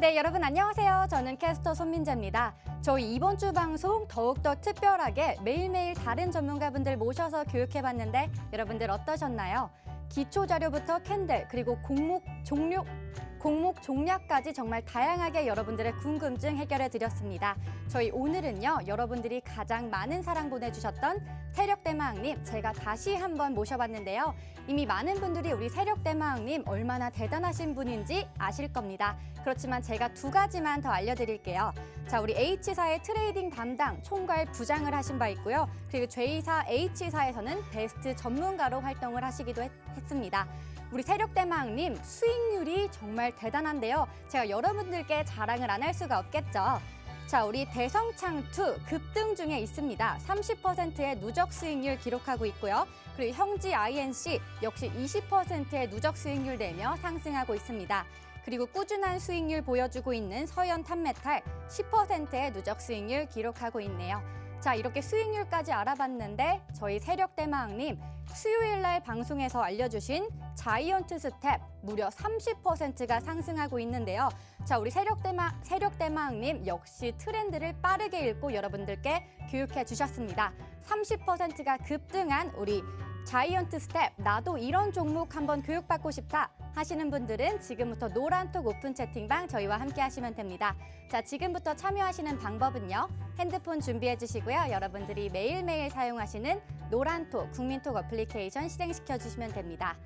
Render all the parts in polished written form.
네, 여러분 안녕하세요. 저는 캐스터 손민재입니다. 저희 이번 주 방송 더욱더 특별하게 매일매일 다른 전문가분들 모셔서 교육해봤는데 여러분들 어떠셨나요? 기초 자료부터 캔들, 그리고 공목 종략까지 정말 다양하게 여러분들의 궁금증 해결해 드렸습니다. 저희 오늘은요, 여러분들이 가장 많은 사랑 보내주셨던 세력대마왕님 제가 다시 한번 모셔봤는데요. 이미 많은 분들이 우리 세력대마왕님 얼마나 대단하신 분인지 아실 겁니다. 그렇지만 제가 두 가지만 더 알려드릴게요. 자, 우리 H사의 트레이딩 담당 총괄 부장을 하신 바 있고요. 그리고 J사, H사에서는 베스트 전문가로 활동을 하시기도 했습니다. 우리 세력대마왕님 수익률이 정말 대단한데요. 제가 여러분들께 자랑을 안 할 수가 없겠죠. 자, 우리 대성창2 급등 중에 있습니다. 30%의 누적 수익률 기록하고 있고요. 그리고 형지 INC 역시 20%의 누적 수익률 내며 상승하고 있습니다. 그리고 꾸준한 수익률 보여주고 있는 서현 탑메탈 10%의 누적 수익률 기록하고 있네요. 자, 이렇게 수익률까지 알아봤는데 저희 세력대마왕님 수요일 날 방송에서 알려주신 자이언트 스텝 무려 30%가 상승하고 있는데요. 자, 우리 세력대마왕님 역시 트렌드를 빠르게 읽고 여러분들께 교육해 주셨습니다. 30%가 급등한 우리 자이언트 스텝, 나도 이런 종목 한번 교육받고 싶다 하시는 분들은 지금부터 노란톡 오픈 채팅방 저희와 함께 하시면 됩니다. 자, 지금부터 참여하시는 방법은요. 핸드폰 준비해 주시고요. 여러분들이 매일매일 사용하시는 노란톡 국민톡 어플리케이션 실행시켜 주시면 됩니다.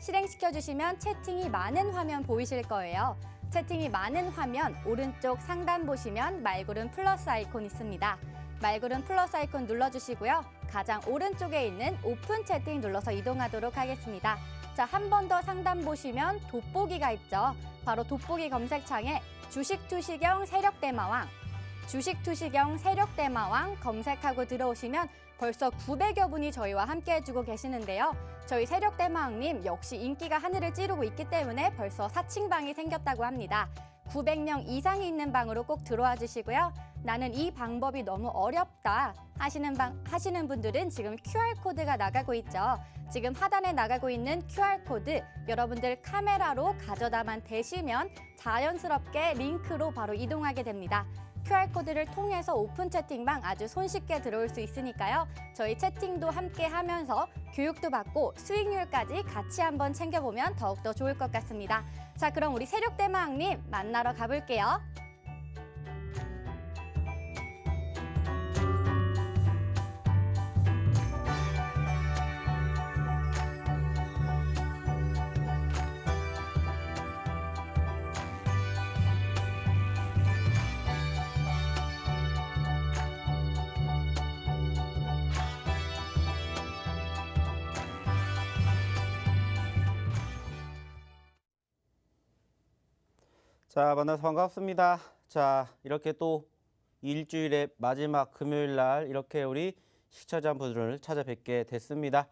실행시켜 주시면 채팅이 많은 화면 보이실 거예요. 채팅이 많은 화면 오른쪽 상단 보시면 말고른 플러스 아이콘 있습니다. 말고른 플러스 아이콘 눌러주시고요. 가장 오른쪽에 있는 오픈 채팅 눌러서 이동하도록 하겠습니다. 자, 한 번 더 상단 보시면 돋보기가 있죠. 바로 돋보기 검색창에 주식투시경 세력대마왕, 주식투시경 세력대마왕 검색하고 들어오시면 벌써 900여 분이 저희와 함께 해주고 계시는데요. 저희 세력대마왕님 역시 인기가 하늘을 찌르고 있기 때문에 벌써 사칭방이 생겼다고 합니다. 900명 이상이 있는 방으로 꼭 들어와 주시고요. 나는 이 방법이 너무 어렵다 하시는 분들은 지금 QR코드가 나가고 있죠. 지금 하단에 나가고 있는 QR코드 여러분들 카메라로 가져다만 대시면 자연스럽게 링크로 바로 이동하게 됩니다. QR코드를 통해서 오픈 채팅방 아주 손쉽게 들어올 수 있으니까요. 저희 채팅도 함께 하면서 교육도 받고 수익률까지 같이 한번 챙겨보면 더욱더 좋을 것 같습니다. 자, 그럼 우리 세력대마왕님 만나러 가볼게요. 자, 만나서 반갑습니다. 자, 이렇게 또 일주일의 마지막 금요일 날 이렇게 우리 시청자분들을 찾아뵙게 됐습니다.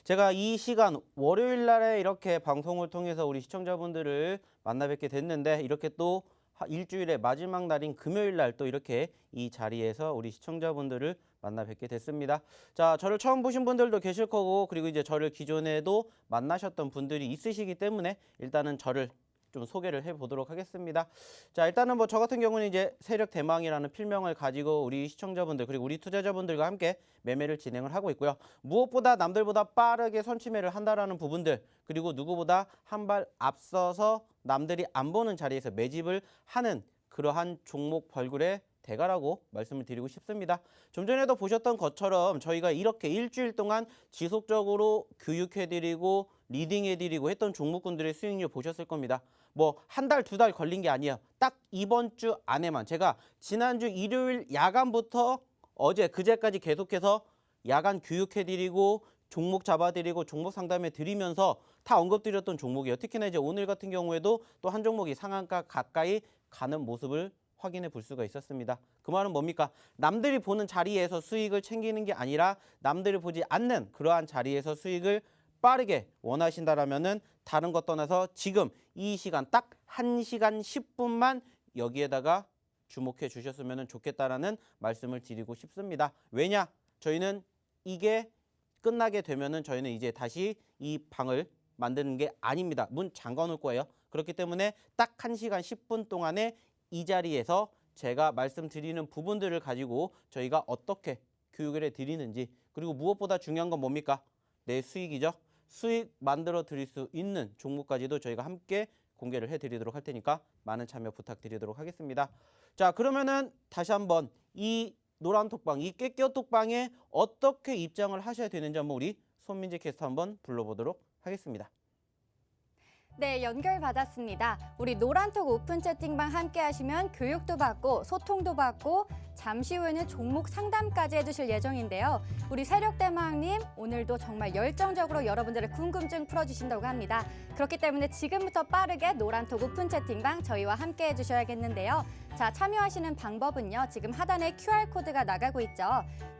제가 이 시간 월요일 날에 이렇게 방송을 통해서 우리 시청자분들을 만나 뵙게 됐는데 이렇게 또 일주일의 마지막 날인 금요일 날 또 이렇게 이 자리에서 우리 시청자분들을 만나 뵙게 됐습니다. 자, 저를 처음 보신 분들도 계실 거고 그리고 이제 저를 기존에도 만나셨던 분들이 있으시기 때문에 일단은 저를 좀 소개를 해보도록 하겠습니다. 자, 일단은 뭐 저 같은 경우는 이제 세력대마왕이라는 필명을 가지고 우리 시청자분들 그리고 우리 투자자분들과 함께 매매를 진행을 하고 있고요. 무엇보다 남들보다 빠르게 선취매를 한다라는 부분들 그리고 누구보다 한 발 앞서서 남들이 안 보는 자리에서 매집을 하는 그러한 종목 벌꿀의 대가라고 말씀을 드리고 싶습니다. 좀 전에도 보셨던 것처럼 저희가 이렇게 일주일 동안 지속적으로 교육해드리고 리딩해드리고 했던 종목군들의 수익률 보셨을 겁니다. 뭐 한 달, 두 달 걸린 게 아니에요. 딱 이번 주 안에만 제가 지난주 일요일 야간부터 어제 그제까지 계속해서 야간 교육해드리고 종목 잡아드리고 종목 상담해 드리면서 다 언급드렸던 종목이에요. 특히나 이제 오늘 같은 경우에도 또 한 종목이 상한가 가까이 가는 모습을 확인해 볼 수가 있었습니다. 그 말은 뭡니까? 남들이 보는 자리에서 수익을 챙기는 게 아니라 남들이 보지 않는 그러한 자리에서 수익을 빠르게 원하신다라면은 다른 것 떠나서 지금 이 시간 딱 1시간 10분만 여기에다가 주목해 주셨으면 좋겠다라는 말씀을 드리고 싶습니다. 왜냐? 저희는 이게 끝나게 되면은 저희는 이제 다시 이 방을 만드는 게 아닙니다. 문 잠가 놓을 거예요. 그렇기 때문에 딱 1시간 10분 동안에 이 자리에서 제가 말씀드리는 부분들을 가지고 저희가 어떻게 교육을 해드리는지, 그리고 무엇보다 중요한 건 뭡니까? 내 수익이죠. 수익 만들어 드릴 수 있는 종목까지도 저희가 함께 공개를 해드리도록 할 테니까 많은 참여 부탁드리도록 하겠습니다. 자, 그러면은 다시 한번 이 노란 톡방, 이 깨껴 톡방에 어떻게 입장을 하셔야 되는지 한번 우리 손민재 캐스터 한번 불러보도록 하겠습니다. 네, 연결받았습니다. 우리 노란톡 오픈 채팅방 함께 하시면 교육도 받고 소통도 받고 잠시 후에는 종목 상담까지 해주실 예정인데요. 우리 세력대망님 오늘도 정말 열정적으로 여러분들의 궁금증 풀어주신다고 합니다. 그렇기 때문에 지금부터 빠르게 노란톡 오픈 채팅방 저희와 함께 해주셔야겠는데요. 자, 참여하시는 방법은요. 지금 하단에 QR코드가 나가고 있죠.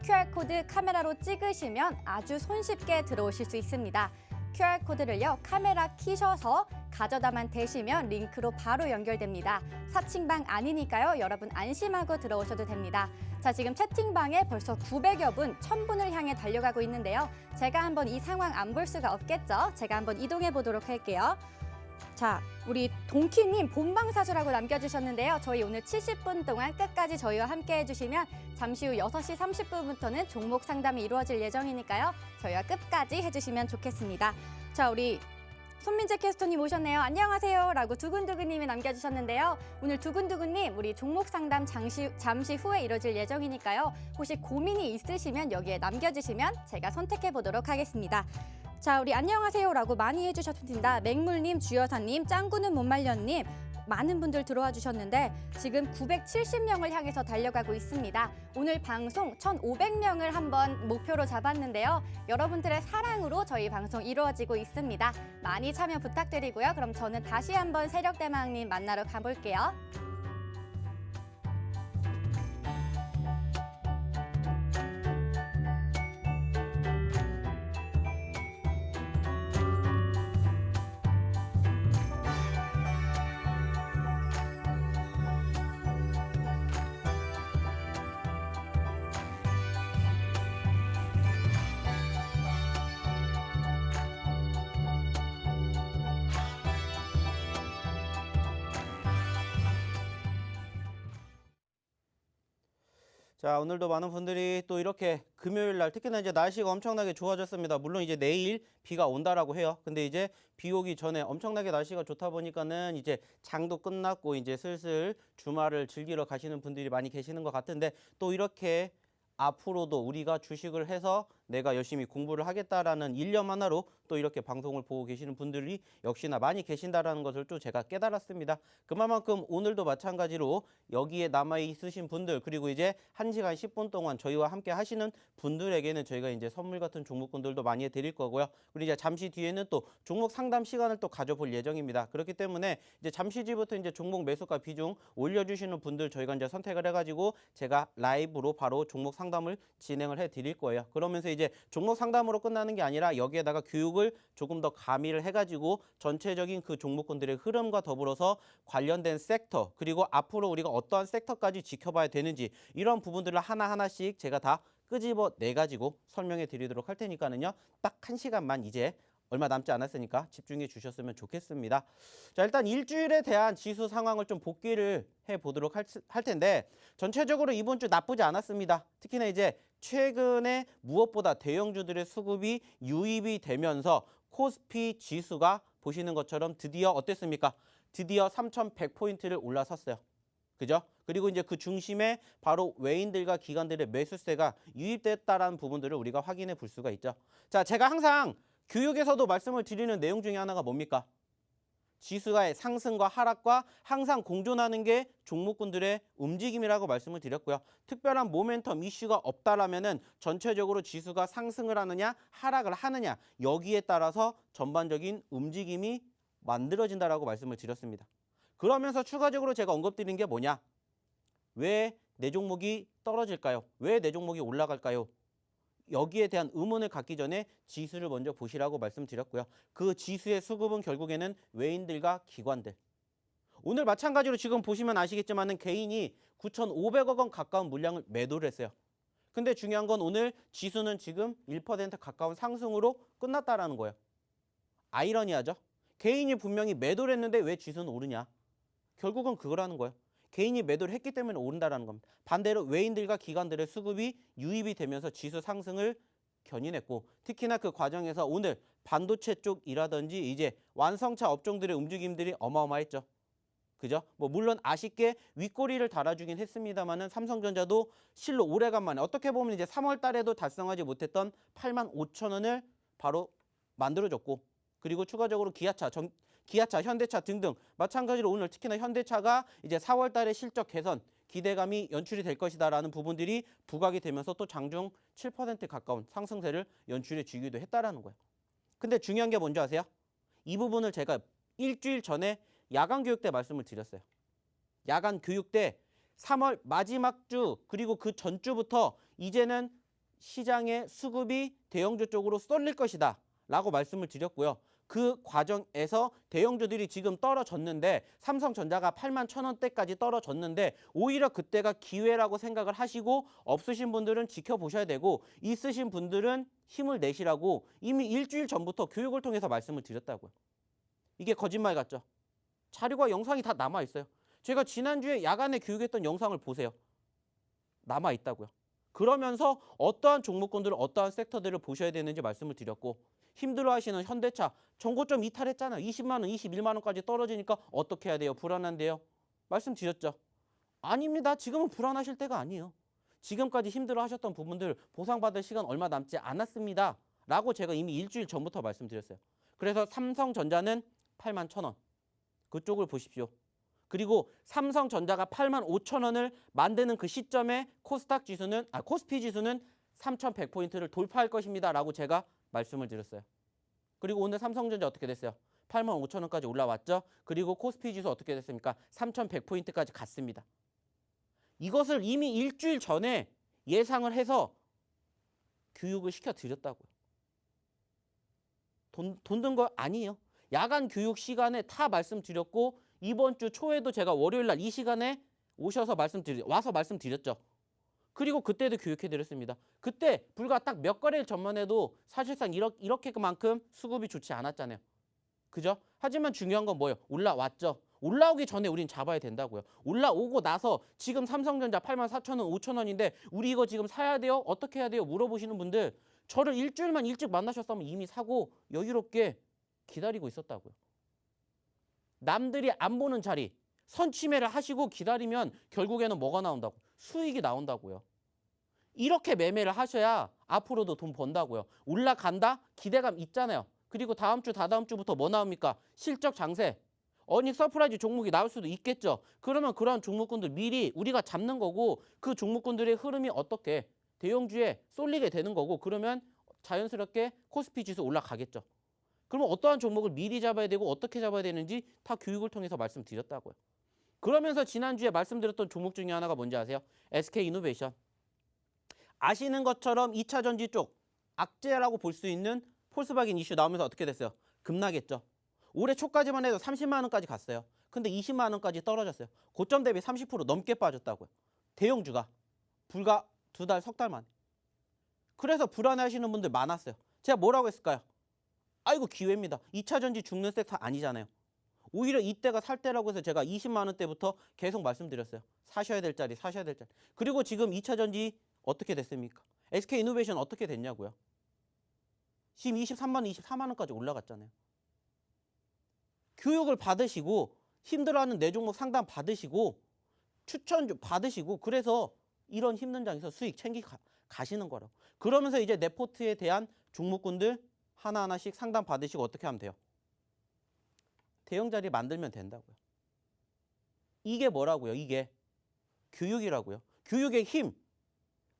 QR코드 카메라로 찍으시면 아주 손쉽게 들어오실 수 있습니다. QR코드를요, 카메라 키셔서 가져다만 대시면 링크로 바로 연결됩니다. 사칭방 아니니까요, 여러분 안심하고 들어오셔도 됩니다. 자, 지금 채팅방에 벌써 900여 분, 1000분을 향해 달려가고 있는데요. 제가 한번 이 상황 안 볼 수가 없겠죠? 제가 한번 이동해 보도록 할게요. 자, 우리 동키님 본방사수라고 남겨주셨는데요. 저희 오늘 70분 동안 끝까지 저희와 함께 해주시면 잠시 후 6시 30분부터는 종목 상담이 이루어질 예정이니까요. 저희와 끝까지 해주시면 좋겠습니다. 자, 우리 손민재 캐스터님 오셨네요. 안녕하세요 라고 두근두근님이 남겨주셨는데요. 오늘 두근두근님 우리 종목 상담 잠시 후에 이루어질 예정이니까요. 혹시 고민이 있으시면 여기에 남겨주시면 제가 선택해 보도록 하겠습니다. 자, 우리 안녕하세요라고 많이 해주셨습니다. 맹물님, 주여사님, 짱구는 못 말렸님 많은 분들 들어와 주셨는데 지금 970명을 향해서 달려가고 있습니다. 오늘 방송 1,500명을 한번 목표로 잡았는데요. 여러분들의 사랑으로 저희 방송 이루어지고 있습니다. 많이 참여 부탁드리고요. 그럼 저는 다시 한번 세력대망님 만나러 가볼게요. 자, 오늘도 많은 분들이 또 이렇게 금요일 날 특히나 이제 날씨가 엄청나게 좋아졌습니다. 물론 이제 내일 비가 온다라고 해요. 근데 이제 비 오기 전에 엄청나게 날씨가 좋다 보니까는 이제 장도 끝났고 이제 슬슬 주말을 즐기러 가시는 분들이 많이 계시는 것 같은데, 또 이렇게 앞으로도 우리가 주식을 해서 내가 열심히 공부를 하겠다라는 일념 하나로 또 이렇게 방송을 보고 계시는 분들이 역시나 많이 계신다라는 것을 또 제가 깨달았습니다. 그만큼 오늘도 마찬가지로 여기에 남아 있으신 분들, 그리고 이제 1시간 10분 동안 저희와 함께 하시는 분들에게는 저희가 이제 선물 같은 종목군들도 많이 드릴 거고요. 그리고 이제 잠시 뒤에는 또 종목 상담 시간을 또 가져볼 예정입니다. 그렇기 때문에 이제 잠시 뒤부터 이제 종목 매수가 비중 올려주시는 분들 저희가 이제 선택을 해가지고 제가 라이브로 바로 종목 상담을 진행을 해 드릴 거예요. 그러면서 이제 종목 상담으로 끝나는 게 아니라 여기에다가 교육을 조금 더 가미를 해가지고 전체적인 그 종목군들의 흐름과 더불어서 관련된 섹터, 그리고 앞으로 우리가 어떠한 섹터까지 지켜봐야 되는지 이런 부분들을 하나하나씩 제가 다 끄집어 내가지고 설명해 드리도록 할 테니까는요. 딱 1시간만 이제 얼마 남지 않았으니까 집중해 주셨으면 좋겠습니다. 자, 일단 일주일에 대한 지수 상황을 좀 복귀를 해보도록 할 텐데, 전체적으로 이번 주 나쁘지 않았습니다. 특히나 이제 최근에 무엇보다 대형주들의 수급이 유입이 되면서 코스피 지수가 보시는 것처럼 드디어 어땠습니까? 드디어 3,100포인트를 올라섰어요. 그죠? 그리고 이제 그 중심에 바로 외인들과 기관들의 매수세가 유입됐다라는 부분들을 우리가 확인해 볼 수가 있죠. 자, 제가 항상 교육에서도 말씀을 드리는 내용 중에 하나가 뭡니까? 지수의 상승과 하락과 항상 공존하는 게 종목군들의 움직임이라고 말씀을 드렸고요. 특별한 모멘텀 이슈가 없다라면은 전체적으로 지수가 상승을 하느냐 하락을 하느냐 여기에 따라서 전반적인 움직임이 만들어진다라고 말씀을 드렸습니다. 그러면서 추가적으로 제가 언급드린 게 뭐냐? 왜 내 종목이 떨어질까요? 왜 내 종목이 올라갈까요? 여기에 대한 의문을 갖기 전에 지수를 먼저 보시라고 말씀드렸고요. 그 지수의 수급은 결국에는 외인들과 기관들. 오늘 마찬가지로 지금 보시면 아시겠지만 개인이 9,500억 원 가까운 물량을 매도를 했어요. 근데 중요한 건 오늘 지수는 지금 1% 가까운 상승으로 끝났다라는 거예요. 아이러니하죠? 개인이 분명히 매도를 했는데 왜 지수는 오르냐? 결국은 그거라는 거예요. 개인이 매도를 했기 때문에 오른다라는 겁니다. 반대로 외인들과 기관들의 수급이 유입이 되면서 지수 상승을 견인했고, 특히나 그 과정에서 오늘 반도체 쪽이라든지 이제 완성차 업종들의 움직임들이 어마어마했죠. 그죠? 뭐 물론 아쉽게 윗꼬리를 달아주긴 했습니다만은 삼성전자도 실로 오래간만에 어떻게 보면 이제 3월 달에도 달성하지 못했던 85,000원을 바로 만들어줬고, 그리고 추가적으로 기아차, 현대차 등등 마찬가지로 오늘 특히나 현대차가 이제 4월 달에 실적 개선 기대감이 연출이 될 것이다라는 부분들이 부각이 되면서 또 장중 7% 가까운 상승세를 연출해 주기도 했다라는 거예요. 근데 중요한 게 뭔지 아세요? 이 부분을 제가 일주일 전에 야간 교육 때 말씀을 드렸어요. 야간 교육 때 3월 마지막 주 그리고 그 전주부터 이제는 시장의 수급이 대형주 쪽으로 쏠릴 것이다 라고 말씀을 드렸고요. 그 과정에서 대형주들이 지금 떨어졌는데 삼성전자가 81,000원대까지 떨어졌는데 오히려 그때가 기회라고 생각을 하시고 없으신 분들은 지켜보셔야 되고 있으신 분들은 힘을 내시라고 이미 일주일 전부터 교육을 통해서 말씀을 드렸다고요. 이게 거짓말 같죠? 자료가 영상이 다 남아있어요. 제가 지난주에 야간에 교육했던 영상을 보세요. 남아있다고요. 그러면서 어떠한 종목군들을 어떠한 섹터들을 보셔야 되는지 말씀을 드렸고 힘들어하시는 현대차 전고점 이탈했잖아요. 20만 원, 21만 원까지 떨어지니까 어떻게 해야 돼요? 불안한데요? 말씀드렸죠. 아닙니다. 지금은 불안하실 때가 아니에요. 지금까지 힘들어하셨던 부분들 보상받을 시간 얼마 남지 않았습니다. 라고 제가 이미 일주일 전부터 말씀드렸어요. 그래서 삼성전자는 81,000원. 그쪽을 보십시오. 그리고 삼성전자가 85,000원을 만드는 그 시점에 코스피 지수는 3,100포인트를 돌파할 것입니다. 라고 제가 말씀을 드렸어요. 그리고 오늘 삼성전자 어떻게 됐어요? 85,000원까지 올라왔죠. 그리고 코스피 지수 어떻게 됐습니까? 3,100포인트까지 갔습니다. 이것을 이미 일주일 전에 예상을 해서 교육을 시켜드렸다고요. 돈 든 거 아니에요. 야간 교육 시간에 다 말씀드렸고 이번 주 초에도 제가 월요일 날 이 시간에 와서 말씀드렸죠. 그리고 그때도 교육해드렸습니다. 그때 불과 딱 몇 거래일 전만 해도 사실상 이렇게만큼 수급이 좋지 않았잖아요. 그죠? 하지만 중요한 건 뭐예요? 올라왔죠. 올라오기 전에 우린 잡아야 된다고요. 올라오고 나서 지금 삼성전자 84,000원, 5,000원인데 우리 이거 지금 사야 돼요? 어떻게 해야 돼요? 물어보시는 분들 저를 일주일만 일찍 만나셨다면 이미 사고 여유롭게 기다리고 있었다고요. 남들이 안 보는 자리 선취매를 하시고 기다리면 결국에는 뭐가 나온다고? 수익이 나온다고요. 이렇게 매매를 하셔야 앞으로도 돈 번다고요. 올라간다? 기대감 있잖아요. 그리고 다음 주, 다다음 주부터 뭐 나옵니까? 실적 장세. 어닝 서프라이즈 종목이 나올 수도 있겠죠. 그러면 그런 종목군들 미리 우리가 잡는 거고 그 종목군들의 흐름이 어떻게 대형주에 쏠리게 되는 거고 그러면 자연스럽게 코스피 지수 올라가겠죠. 그러면 어떠한 종목을 미리 잡아야 되고 어떻게 잡아야 되는지 다 교육을 통해서 말씀드렸다고요. 그러면서 지난주에 말씀드렸던 종목 중에 하나가 뭔지 아세요? SK이노베이션. 아시는 것처럼 2차 전지 쪽 악재라고 볼 수 있는 폴스바겐 이슈 나오면서 어떻게 됐어요? 급락했죠. 올해 초까지만 해도 30만 원까지 갔어요. 근데 20만 원까지 떨어졌어요. 고점 대비 30% 넘게 빠졌다고요. 대형주가 불과 두 달, 석 달 만에. 그래서 불안해하시는 분들 많았어요. 제가 뭐라고 했을까요? 아이고 기회입니다. 2차 전지 죽는 섹터 아니잖아요. 오히려 이때가 살 때라고 해서 제가 20만 원대부터 계속 말씀드렸어요. 사셔야 될 자리, 사셔야 될 자리. 그리고 지금 2차 전지 어떻게 됐습니까? SK이노베이션 어떻게 됐냐고요? 지금 23만 원, 24만 원까지 올라갔잖아요. 교육을 받으시고 힘들어하는 내 종목 상담 받으시고 추천 받으시고 그래서 이런 힘든 장에서 수익 가시는 거라고. 그러면서 이제 내 포트에 대한 종목군들 하나하나씩 상담 받으시고 어떻게 하면 돼요? 대형 자리 만들면 된다고요. 이게 뭐라고요? 이게 교육이라고요. 교육의 힘.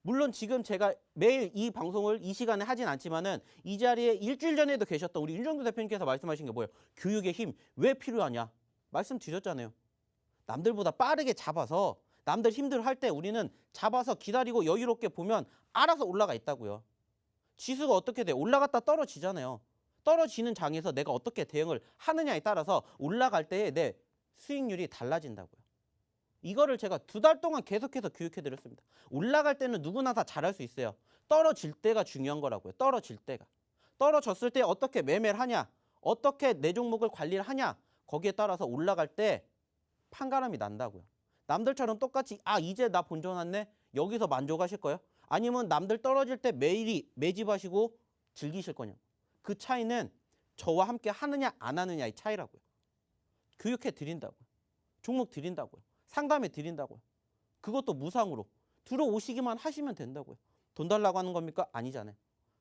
물론 지금 제가 매일 이 방송을 이 시간에 하진 않지만은 이 자리에 일주일 전에도 계셨던 우리 윤정도 대표님께서 말씀하신 게 뭐예요? 교육의 힘. 왜 필요하냐? 말씀드렸잖아요. 남들보다 빠르게 잡아서 남들 힘들어할 때 우리는 잡아서 기다리고 여유롭게 보면 알아서 올라가 있다고요. 지수가 어떻게 돼요? 올라갔다 떨어지잖아요. 떨어지는 장에서 내가 어떻게 대응을 하느냐에 따라서 올라갈 때의 내 수익률이 달라진다고요. 이거를 제가 두 달 동안 계속해서 교육해드렸습니다. 올라갈 때는 누구나 다 잘할 수 있어요. 떨어질 때가 중요한 거라고요. 떨어질 때가. 떨어졌을 때 어떻게 매매를 하냐? 어떻게 내 종목을 관리를 하냐 거기에 따라서 올라갈 때 판가름이 난다고요. 남들처럼 똑같이 이제 나 본전 왔네 여기서 만족하실 거예요? 아니면 남들 떨어질 때 매일이 매집하시고 즐기실 거냐? 그 차이는 저와 함께 하느냐 안 하느냐의 차이라고요. 교육해 드린다고요. 종목 드린다고요. 상담해 드린다고요. 그것도 무상으로 들어오시기만 하시면 된다고요. 돈 달라고 하는 겁니까? 아니잖아요.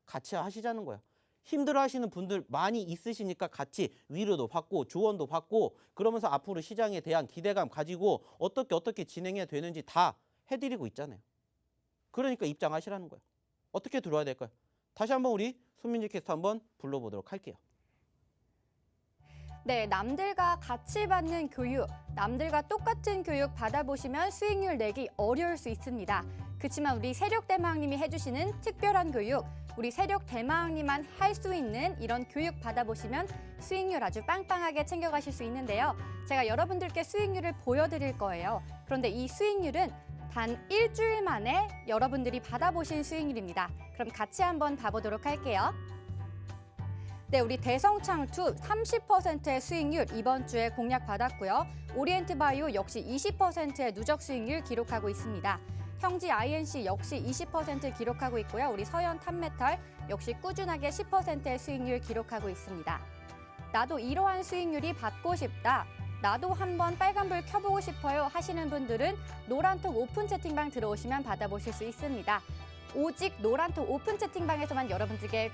같이 하시자는 거야. 힘들어 하시는 분들 많이 있으시니까 같이 위로도 받고 조언도 받고 그러면서 앞으로 시장에 대한 기대감 가지고 어떻게 진행해야 되는지 다 해드리고 있잖아요. 그러니까 입장하시라는 거예요. 어떻게 들어와야 될까요? 다시 한번 우리 손민지 캐스터 한번 불러보도록 할게요. 네, 남들과 같이 받는 교육, 남들과 똑같은 교육 받아보시면 수익률 내기 어려울 수 있습니다. 그렇지만 우리 세력대마왕님이 해주시는 특별한 교육, 우리 세력대마왕님만 할 수 있는 이런 교육 받아보시면 수익률 아주 빵빵하게 챙겨가실 수 있는데요. 제가 여러분들께 수익률을 보여드릴 거예요. 그런데 이 수익률은 단 일주일 만에 여러분들이 받아보신 수익률입니다. 그럼 같이 한번 봐보도록 할게요. 네, 우리 대성창투 30%의 수익률 이번 주에 공략 받았고요. 오리엔트바이오 역시 20%의 누적 수익률 기록하고 있습니다. 형지 INC 역시 20% 기록하고 있고요. 우리 서현 탑메탈 역시 꾸준하게 10%의 수익률 기록하고 있습니다. 나도 이러한 수익률이 받고 싶다. 나도 한번 빨간불 켜보고 싶어요 하시는 분들은 노란톡 오픈 채팅방 들어오시면 받아보실 수 있습니다. 오직 노란톡 오픈 채팅방에서만 여러분들께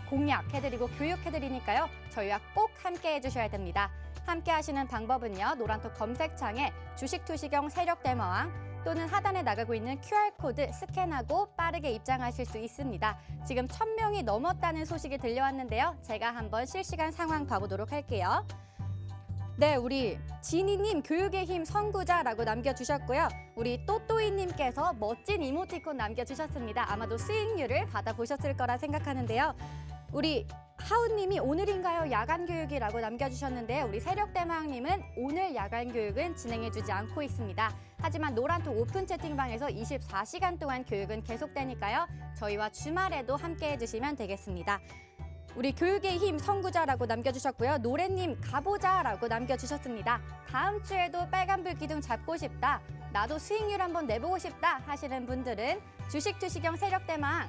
공략해드리고 교육해드리니까요. 저희와 꼭 함께 해주셔야 됩니다. 함께 하시는 방법은요. 노란톡 검색창에 주식투시경 세력대마왕 또는 하단에 나가고 있는 QR코드 스캔하고 빠르게 입장하실 수 있습니다. 지금 1000명이 넘었다는 소식이 들려왔는데요. 제가 한번 실시간 상황 봐보도록 할게요. 네, 우리 지니님 교육의 힘 선구자라고 남겨주셨고요. 우리 또또이님께서 멋진 이모티콘 남겨주셨습니다. 아마도 수익률을 받아보셨을 거라 생각하는데요. 우리 하우님이 오늘인가요? 야간 교육이라고 남겨주셨는데 우리 세력대마왕님은 오늘 야간 교육은 진행해주지 않고 있습니다. 하지만 노란톡 오픈 채팅방에서 24시간 동안 교육은 계속되니까요. 저희와 주말에도 함께 해주시면 되겠습니다. 우리 교육의 힘 선구자라고 남겨주셨고요. 노래님 가보자라고 남겨주셨습니다. 다음 주에도 빨간불 기둥 잡고 싶다. 나도 수익률 한번 내보고 싶다 하시는 분들은 주식투시경 세력대망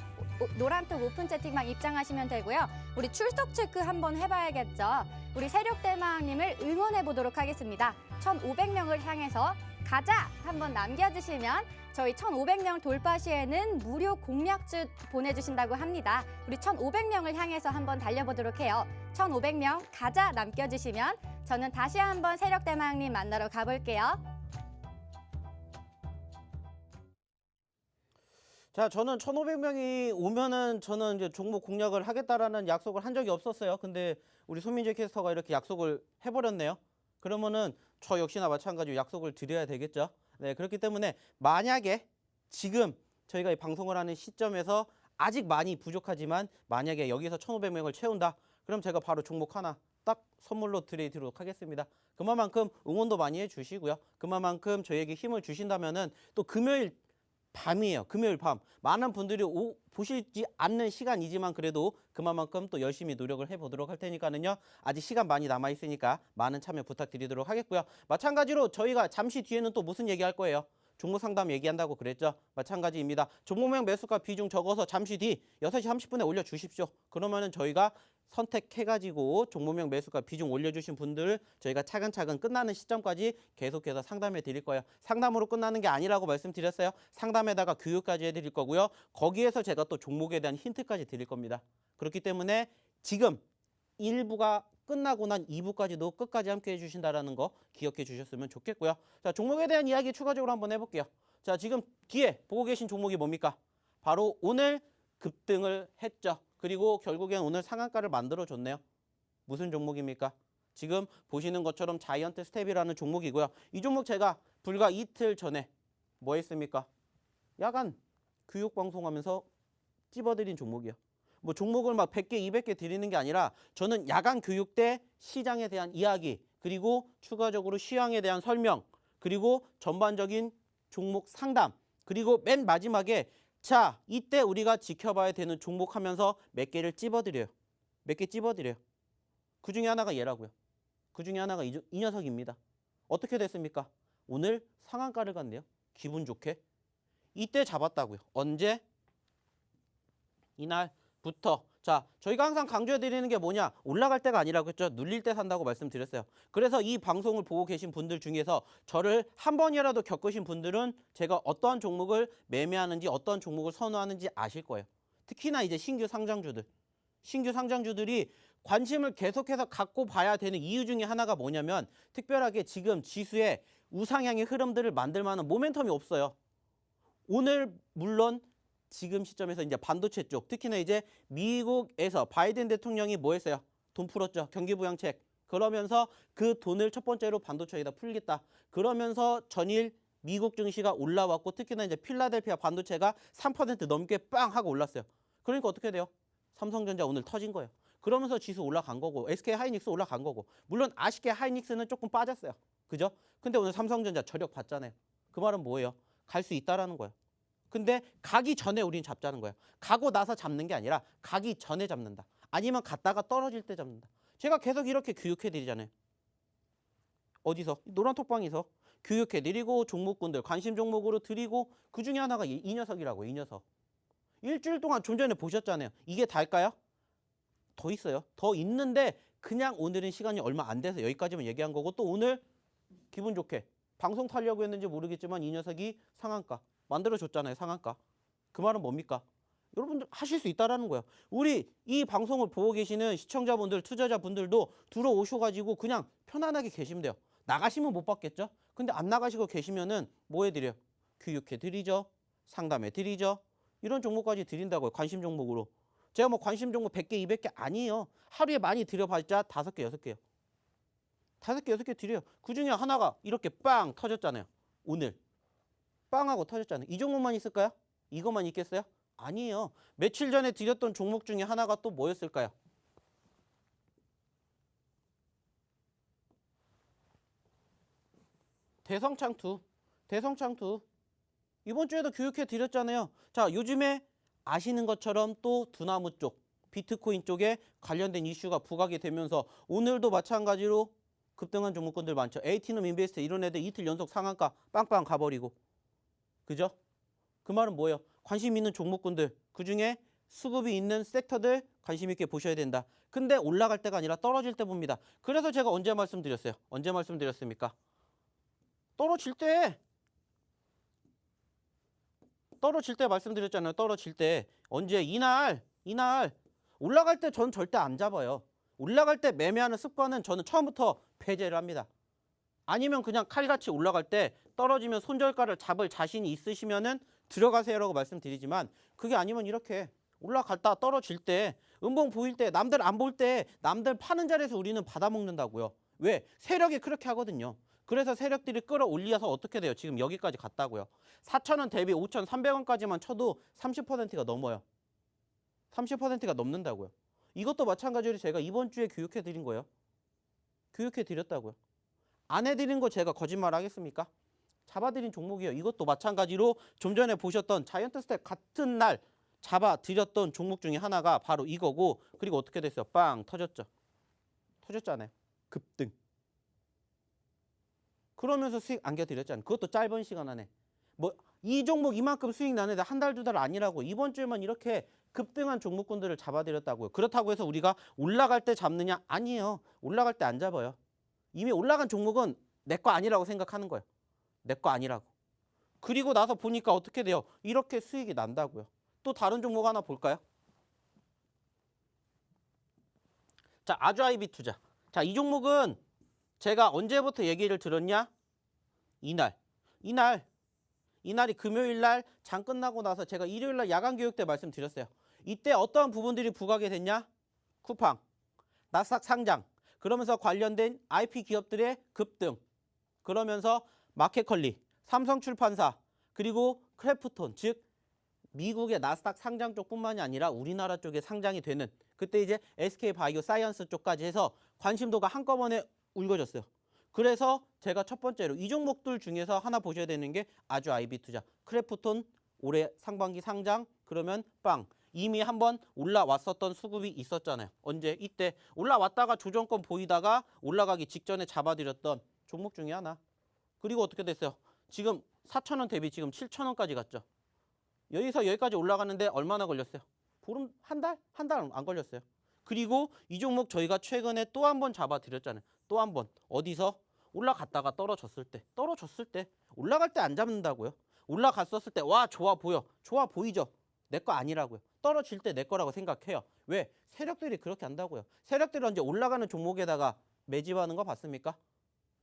노란톡 오픈 채팅방 입장하시면 되고요. 우리 출석 체크 한번 해봐야겠죠. 우리 세력대망님을 응원해 보도록 하겠습니다. 1,500명을 향해서 가자 한번 남겨주시면 저희 1,500명 돌파 시에는 무료 공략주 보내주신다고 합니다. 우리 1,500명을 향해서 한번 달려보도록 해요. 1,500명 가자 남겨주시면 저는 다시 한번 세력대망님 만나러 가볼게요. 자, 저는 1,500명이 오면은 저는 이제 종목 공략을 하겠다라는 약속을 한 적이 없었어요. 근데 우리 손민재 캐스터가 이렇게 약속을 해버렸네요. 그러면은 저 역시나 마찬가지로 약속을 드려야 되겠죠. 네, 그렇기 때문에 만약에 지금 저희가 이 방송을 하는 시점에서 아직 많이 부족하지만 만약에 여기서 1,500명을 채운다. 그럼 제가 바로 종목 하나 딱 선물로 드리도록 하겠습니다. 그만큼 응원도 많이 해주시고요. 그만큼 저희에게 힘을 주신다면은 또 금요일 밤이에요. 금요일 밤. 많은 분들이 보시지 않는 시간이지만 그래도 그만큼 또 열심히 노력을 해보도록 할 테니까는요. 아직 시간 많이 남아있으니까 많은 참여 부탁드리도록 하겠고요. 마찬가지로 저희가 잠시 뒤에는 또 무슨 얘기할 거예요? 종목 상담 얘기한다고 그랬죠? 마찬가지입니다. 종목명 매수가 비중 적어서 잠시 뒤 6시 30분에 올려주십시오. 그러면은 저희가 선택해가지고 종목명 매수가 비중 올려주신 분들 저희가 차근차근 끝나는 시점까지 계속해서 상담해 드릴 거예요. 상담으로 끝나는 게 아니라고 말씀드렸어요. 상담에다가 교육까지 해드릴 거고요. 거기에서 제가 또 종목에 대한 힌트까지 드릴 겁니다. 그렇기 때문에 지금 1부가 끝나고 난 2부까지도 끝까지 함께 해주신다는 거 기억해 주셨으면 좋겠고요. 자, 종목에 대한 이야기 추가적으로 한번 해볼게요. 자, 지금 뒤에 보고 계신 종목이 뭡니까? 바로 오늘 급등을 했죠. 그리고 결국엔 오늘 상한가를 만들어줬네요. 무슨 종목입니까? 지금 보시는 것처럼 자이언트 스텝이라는 종목이고요. 이 종목 제가 불과 이틀 전에 뭐 했습니까? 야간 교육 방송하면서 찝어드린 종목이요. 뭐 종목을 막 100개, 200개 드리는 게 아니라 저는 야간 교육 때 시장에 대한 이야기, 그리고 추가적으로 시황에 대한 설명, 그리고 전반적인 종목 상담, 그리고 맨 마지막에 자, 이때 우리가 지켜봐야 되는 종목 하면서 몇 개를 찝어드려요. 몇 개 찝어드려요. 그 중에 하나가 얘라고요. 그 중에 하나가 이 녀석입니다. 어떻게 됐습니까? 오늘 상한가를 갔네요. 기분 좋게. 이때 잡았다고요. 언제? 이날부터. 자, 저희가 항상 강조해드리는 게 뭐냐? 올라갈 때가 아니라고 했죠. 눌릴 때 산다고 말씀드렸어요. 그래서 이 방송을 보고 계신 분들 중에서 저를 한 번이라도 겪으신 분들은 제가 어떠한 종목을 매매하는지 어떠한 종목을 선호하는지 아실 거예요. 특히나 이제 신규 상장주들이 관심을 계속해서 갖고 봐야 되는 이유 중에 하나가 뭐냐면 특별하게 지금 지수의 우상향의 흐름들을 만들 만한 모멘텀이 없어요. 오늘 물론 지금 시점에서 이제 반도체 쪽, 특히나 이제 미국에서 바이든 대통령이 뭐 했어요? 돈 풀었죠. 경기부양책. 그러면서 그 돈을 첫 번째로 반도체에다 풀겠다. 그러면서 전일 미국 증시가 올라왔고 특히나 이제 필라델피아 반도체가 3% 넘게 빵 하고 올랐어요. 그러니까 어떻게 돼요? 삼성전자 오늘 터진 거예요. 그러면서 지수 올라간 거고 SK 하이닉스 올라간 거고 물론 아쉽게 하이닉스는 조금 빠졌어요. 그죠? 근데 오늘 삼성전자 저력 봤잖아요. 그 말은 뭐예요? 갈 수 있다라는 거예요. 근데 가기 전에 우린 잡자는 거예요. 가고 나서 잡는 게 아니라 가기 전에 잡는다. 아니면 갔다가 떨어질 때 잡는다. 제가 계속 이렇게 교육해드리잖아요. 어디서? 노란 톡방에서 교육해드리고 종목군들 관심 종목으로 드리고 그 중에 하나가 이 녀석이라고요. 이 녀석. 일주일 동안 좀 전에 보셨잖아요. 이게 달까요? 더 있어요. 더 있는데 그냥 오늘은 시간이 얼마 안 돼서 여기까지만 얘기한 거고 또 오늘 기분 좋게 방송 타려고 했는지 모르겠지만 이 녀석이 상한가 만들어줬잖아요. 상한가. 그 말은 뭡니까? 여러분들 하실 수 있다라는 거예요. 우리 이 방송을 보고 계시는 시청자분들, 투자자분들도 들어오셔가지고 그냥 편안하게 계시면 돼요. 나가시면 못 받겠죠? 근데 안 나가시고 계시면은 뭐 해드려요? 교육해드리죠. 상담해드리죠. 이런 종목까지 드린다고요. 관심 종목으로. 제가 뭐 관심 종목 100개, 200개 아니에요. 하루에 많이 드려봤자 5개, 6개요. 5개, 6개 드려요. 그 중에 하나가 이렇게 빵 터졌잖아요. 오늘. 빵하고 터졌잖아요. 이 종목만 있을까요? 이것만 있겠어요? 아니에요. 며칠 전에 드렸던 종목 중에 하나가 또 뭐였을까요? 대성창투. 이번 주에도 교육해 드렸잖아요. 자, 요즘에 아시는 것처럼 또 두나무 쪽, 비트코인 쪽에 관련된 이슈가 부각이 되면서 오늘도 마찬가지로 급등한 종목군들 많죠. 에이티넘 인베스트 이런 애들 이틀 연속 상한가 빵빵 가버리고. 그죠? 그 말은 뭐예요? 관심 있는 종목군들, 그중에 수급이 있는 섹터들 관심 있게 보셔야 된다. 근데 올라갈 때가 아니라 떨어질 때 봅니다. 그래서 제가 언제 말씀드렸어요? 언제 말씀드렸습니까? 떨어질 때 말씀드렸잖아요. 떨어질 때. 언제? 이날. 올라갈 때 전 절대 안 잡아요. 올라갈 때 매매하는 습관은 저는 처음부터 폐제를 합니다. 아니면 그냥 칼같이 올라갈 때 떨어지면 손절가를 잡을 자신이 있으시면은 들어가세요라고 말씀드리지만 그게 아니면 이렇게 올라갔다 떨어질 때 음봉 보일 때 남들 안 볼 때 남들 파는 자리에서 우리는 받아먹는다고요. 왜? 세력이 그렇게 하거든요. 그래서 세력들이 끌어올려서 어떻게 돼요? 지금 여기까지 갔다고요. 4,000원 대비 5,300원까지만 쳐도 30%가 넘어요. 30%가 넘는다고요. 이것도 마찬가지로 제가 이번 주에 교육해 드린 거예요. 교육해 드렸다고요. 안 해드린 거 제가 거짓말 하겠습니까? 잡아드린 종목이에요. 이것도 마찬가지로 좀 전에 보셨던 자이언트 스텝 같은 날 잡아드렸던 종목 중에 하나가 바로 이거고 그리고 어떻게 됐어요? 빵 터졌죠. 터졌잖아요. 급등. 그러면서 수익 안겨드렸잖아요. 그것도 짧은 시간 안에. 뭐 이 종목 이만큼 수익 나는데 한 달, 두 달 아니라고 이번 주에만 이렇게 급등한 종목군들을 잡아드렸다고요. 그렇다고 해서 우리가 올라갈 때 잡느냐? 아니에요. 올라갈 때 안 잡아요. 이미 올라간 종목은 내 거 아니라고 생각하는 거예요. 내 거 아니라고. 그리고 나서 보니까 어떻게 돼요? 이렇게 수익이 난다고요. 또 다른 종목 하나 볼까요? 자, 아주아이비 투자. 자, 이 종목은 제가 언제부터 얘기를 들었냐? 이날이 금요일 날 장 끝나고 나서 제가 일요일 날 야간 교육 때 말씀드렸어요. 이때 어떠한 부분들이 부각이 됐냐? 쿠팡, 나스닥 상장, 그러면서 관련된 IP 기업들의 급등, 그러면서 마켓컬리, 삼성출판사, 그리고 크래프톤, 즉 미국의 나스닥 상장 쪽뿐만이 아니라 우리나라 쪽에 상장이 되는 그때 이제 SK바이오 사이언스 쪽까지 해서 관심도가 한꺼번에 울거졌어요. 그래서 제가 첫 번째로 이 종목들 중에서 하나 보셔야 되는 게 아주 아이비 투자. 크래프톤 올해 상반기 상장 그러면 빵. 이미 한번 올라왔었던 수급이 있었잖아요. 언제? 이때 올라왔다가 조정권 보이다가 올라가기 직전에 잡아들였던 종목 중에 하나. 그리고 어떻게 됐어요? 지금 4,000원 대비 지금 7,000원까지 갔죠. 여기서 여기까지 올라가는데 얼마나 걸렸어요? 보름, 한 달? 한 달 안 걸렸어요. 그리고 이 종목 저희가 최근에 또 한 번 잡아드렸잖아요. 또 한 번. 어디서? 올라갔다가 떨어졌을 때. 떨어졌을 때. 올라갈 때 안 잡는다고요. 올라갔었을 때 와 좋아 보여. 좋아 보이죠? 내 거 아니라고요. 떨어질 때 내 거라고 생각해요. 왜? 세력들이 그렇게 한다고요. 세력들이 언제 올라가는 종목에다가 매집하는 거 봤습니까?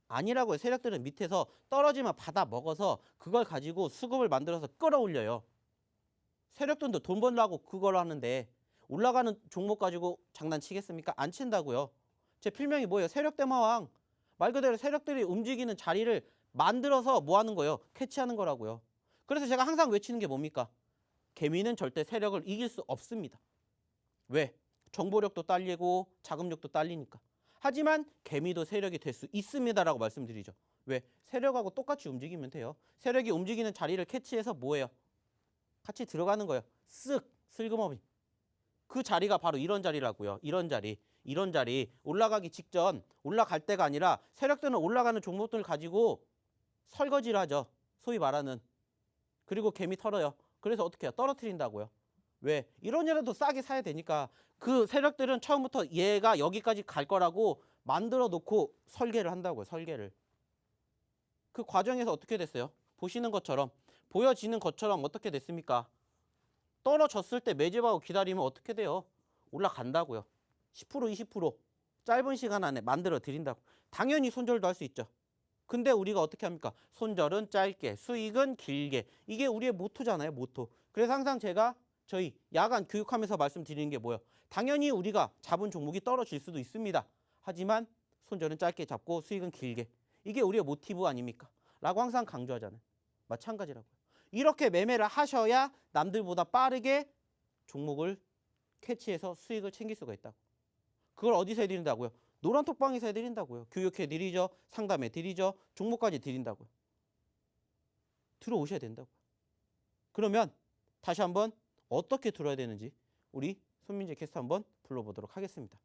아니라고요. 세력들은 밑에서 떨어지면 받아 먹어서 그걸 가지고 수급을 만들어서 끌어올려요. 세력들도 돈 벌려고 그걸 하는데 올라가는 종목 가지고 장난치겠습니까? 안 친다고요. 제 필명이 뭐예요? 세력대마왕. 말 그대로 세력들이 움직이는 자리를 만들어서 뭐 하는 거예요? 캐치하는 거라고요. 그래서 제가 항상 외치는 게 뭡니까? 개미는 절대 세력을 이길 수 없습니다. 왜? 정보력도 딸리고 자금력도 딸리니까. 하지만 개미도 세력이 될 수 있습니다라고 말씀드리죠. 왜? 세력하고 똑같이 움직이면 돼요. 세력이 움직이는 자리를 캐치해서 뭐예요? 같이 들어가는 거예요. 쓱 슬그머니. 그 자리가 바로 이런 자리라고요. 이런 자리. 이런 자리. 올라가기 직전 올라갈 때가 아니라 세력들은 올라가는 종목들을 가지고 설거지를 하죠. 소위 말하는. 그리고 개미 털어요. 그래서 어떻게 해요? 떨어뜨린다고요. 왜? 이런이라도 싸게 사야 되니까 그 세력들은 처음부터 얘가 여기까지 갈 거라고 만들어 놓고 설계를 한다고요. 설계를. 그 과정에서 어떻게 됐어요? 보시는 것처럼 보여지는 것처럼 어떻게 됐습니까? 떨어졌을 때 매집하고 기다리면 어떻게 돼요? 올라간다고요. 10% 20% 짧은 시간 안에 만들어 드린다고. 당연히 손절도 할 수 있죠. 근데 우리가 어떻게 합니까? 손절은 짧게, 수익은 길게. 이게 우리의 모토잖아요. 모토. 그래서 항상 제가 저희 야간 교육하면서 말씀드리는 게 뭐예요? 당연히 우리가 잡은 종목이 떨어질 수도 있습니다. 하지만 손절은 짧게 잡고 수익은 길게. 이게 우리의 모티브 아닙니까? 라고 항상 강조하잖아요. 마찬가지라고요. 이렇게 매매를 하셔야 남들보다 빠르게 종목을 캐치해서 수익을 챙길 수가 있다고. 그걸 어디서 해드린다고요? 노란톡방에서 해드린다고요. 교육해드리죠. 상담해드리죠. 종목까지 드린다고요. 들어오셔야 된다고요. 그러면 다시 한번 어떻게 들어야 되는지 우리 손민재 캐스터 한번 불러보도록 하겠습니다.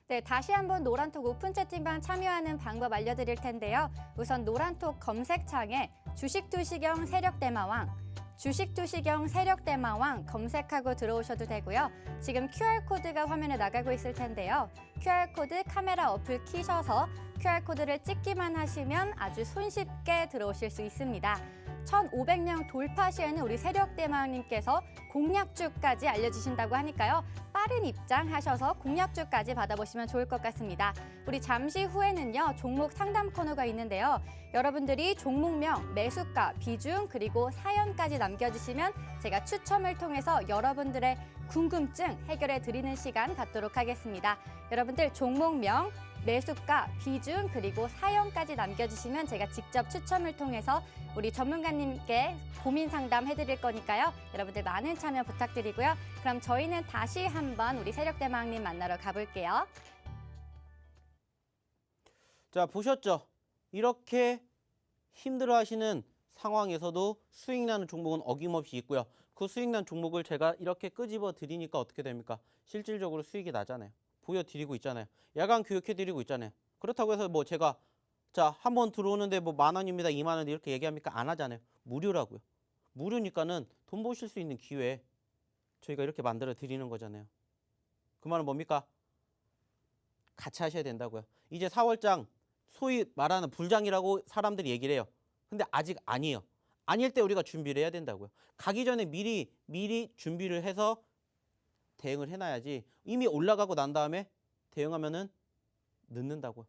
네, 다시 한번 노란톡 오픈 채팅방 참여하는 방법 알려드릴 텐데요. 우선 노란톡 검색창에 주식투시경 세력대마왕, 주식투시경 세력대마왕 검색하고 들어오셔도 되고요. 지금 QR코드가 화면에 나가고 있을 텐데요. QR코드 카메라 어플 키셔서 QR코드를 찍기만 하시면 아주 손쉽게 들어오실 수 있습니다. 1,500명 돌파 시에는 우리 세력대마왕님께서 공략주까지 알려주신다고 하니까요. 빠른 입장하셔서 공략주까지 받아보시면 좋을 것 같습니다. 우리 잠시 후에는요. 종목 상담 코너가 있는데요. 여러분들이 종목명, 매수가, 비중, 그리고 사연까지 남겨주시면 제가 추첨을 통해서 여러분들의 궁금증 해결해 드리는 시간 갖도록 하겠습니다. 여러분들 종목명, 매수가, 비중, 그리고 사연까지 남겨주시면 제가 직접 추첨을 통해서 우리 전문가님께 고민 상담 해드릴 거니까요. 여러분들 많은 참여 부탁드리고요. 그럼 저희는 다시 한번 우리 세력대마왕님 만나러 가볼게요. 자, 보셨죠? 이렇게 힘들어하시는 상황에서도 수익 나는 종목은 어김없이 있고요. 그 수익 난 종목을 제가 이렇게 끄집어 드리니까 어떻게 됩니까? 실질적으로 수익이 나잖아요. 보여드리고 있잖아요. 야간 교육해드리고 있잖아요. 그렇다고 해서 뭐 제가 자, 한 번 들어오는데 뭐 10,000원입니다, 20,000원 이렇게 얘기합니까? 안 하잖아요. 무료라고요. 무료니까는 돈 버실 수 있는 기회 저희가 이렇게 만들어 드리는 거잖아요. 그 말은 뭡니까? 같이 하셔야 된다고요. 이제 4월장 소위 말하는 불장이라고 사람들이 얘기를 해요. 근데 아직 아니에요. 아닐 때 우리가 준비를 해야 된다고요. 가기 전에 미리 준비를 해서 대응을 해놔야지 이미 올라가고 난 다음에 대응하면은 늦는다고요.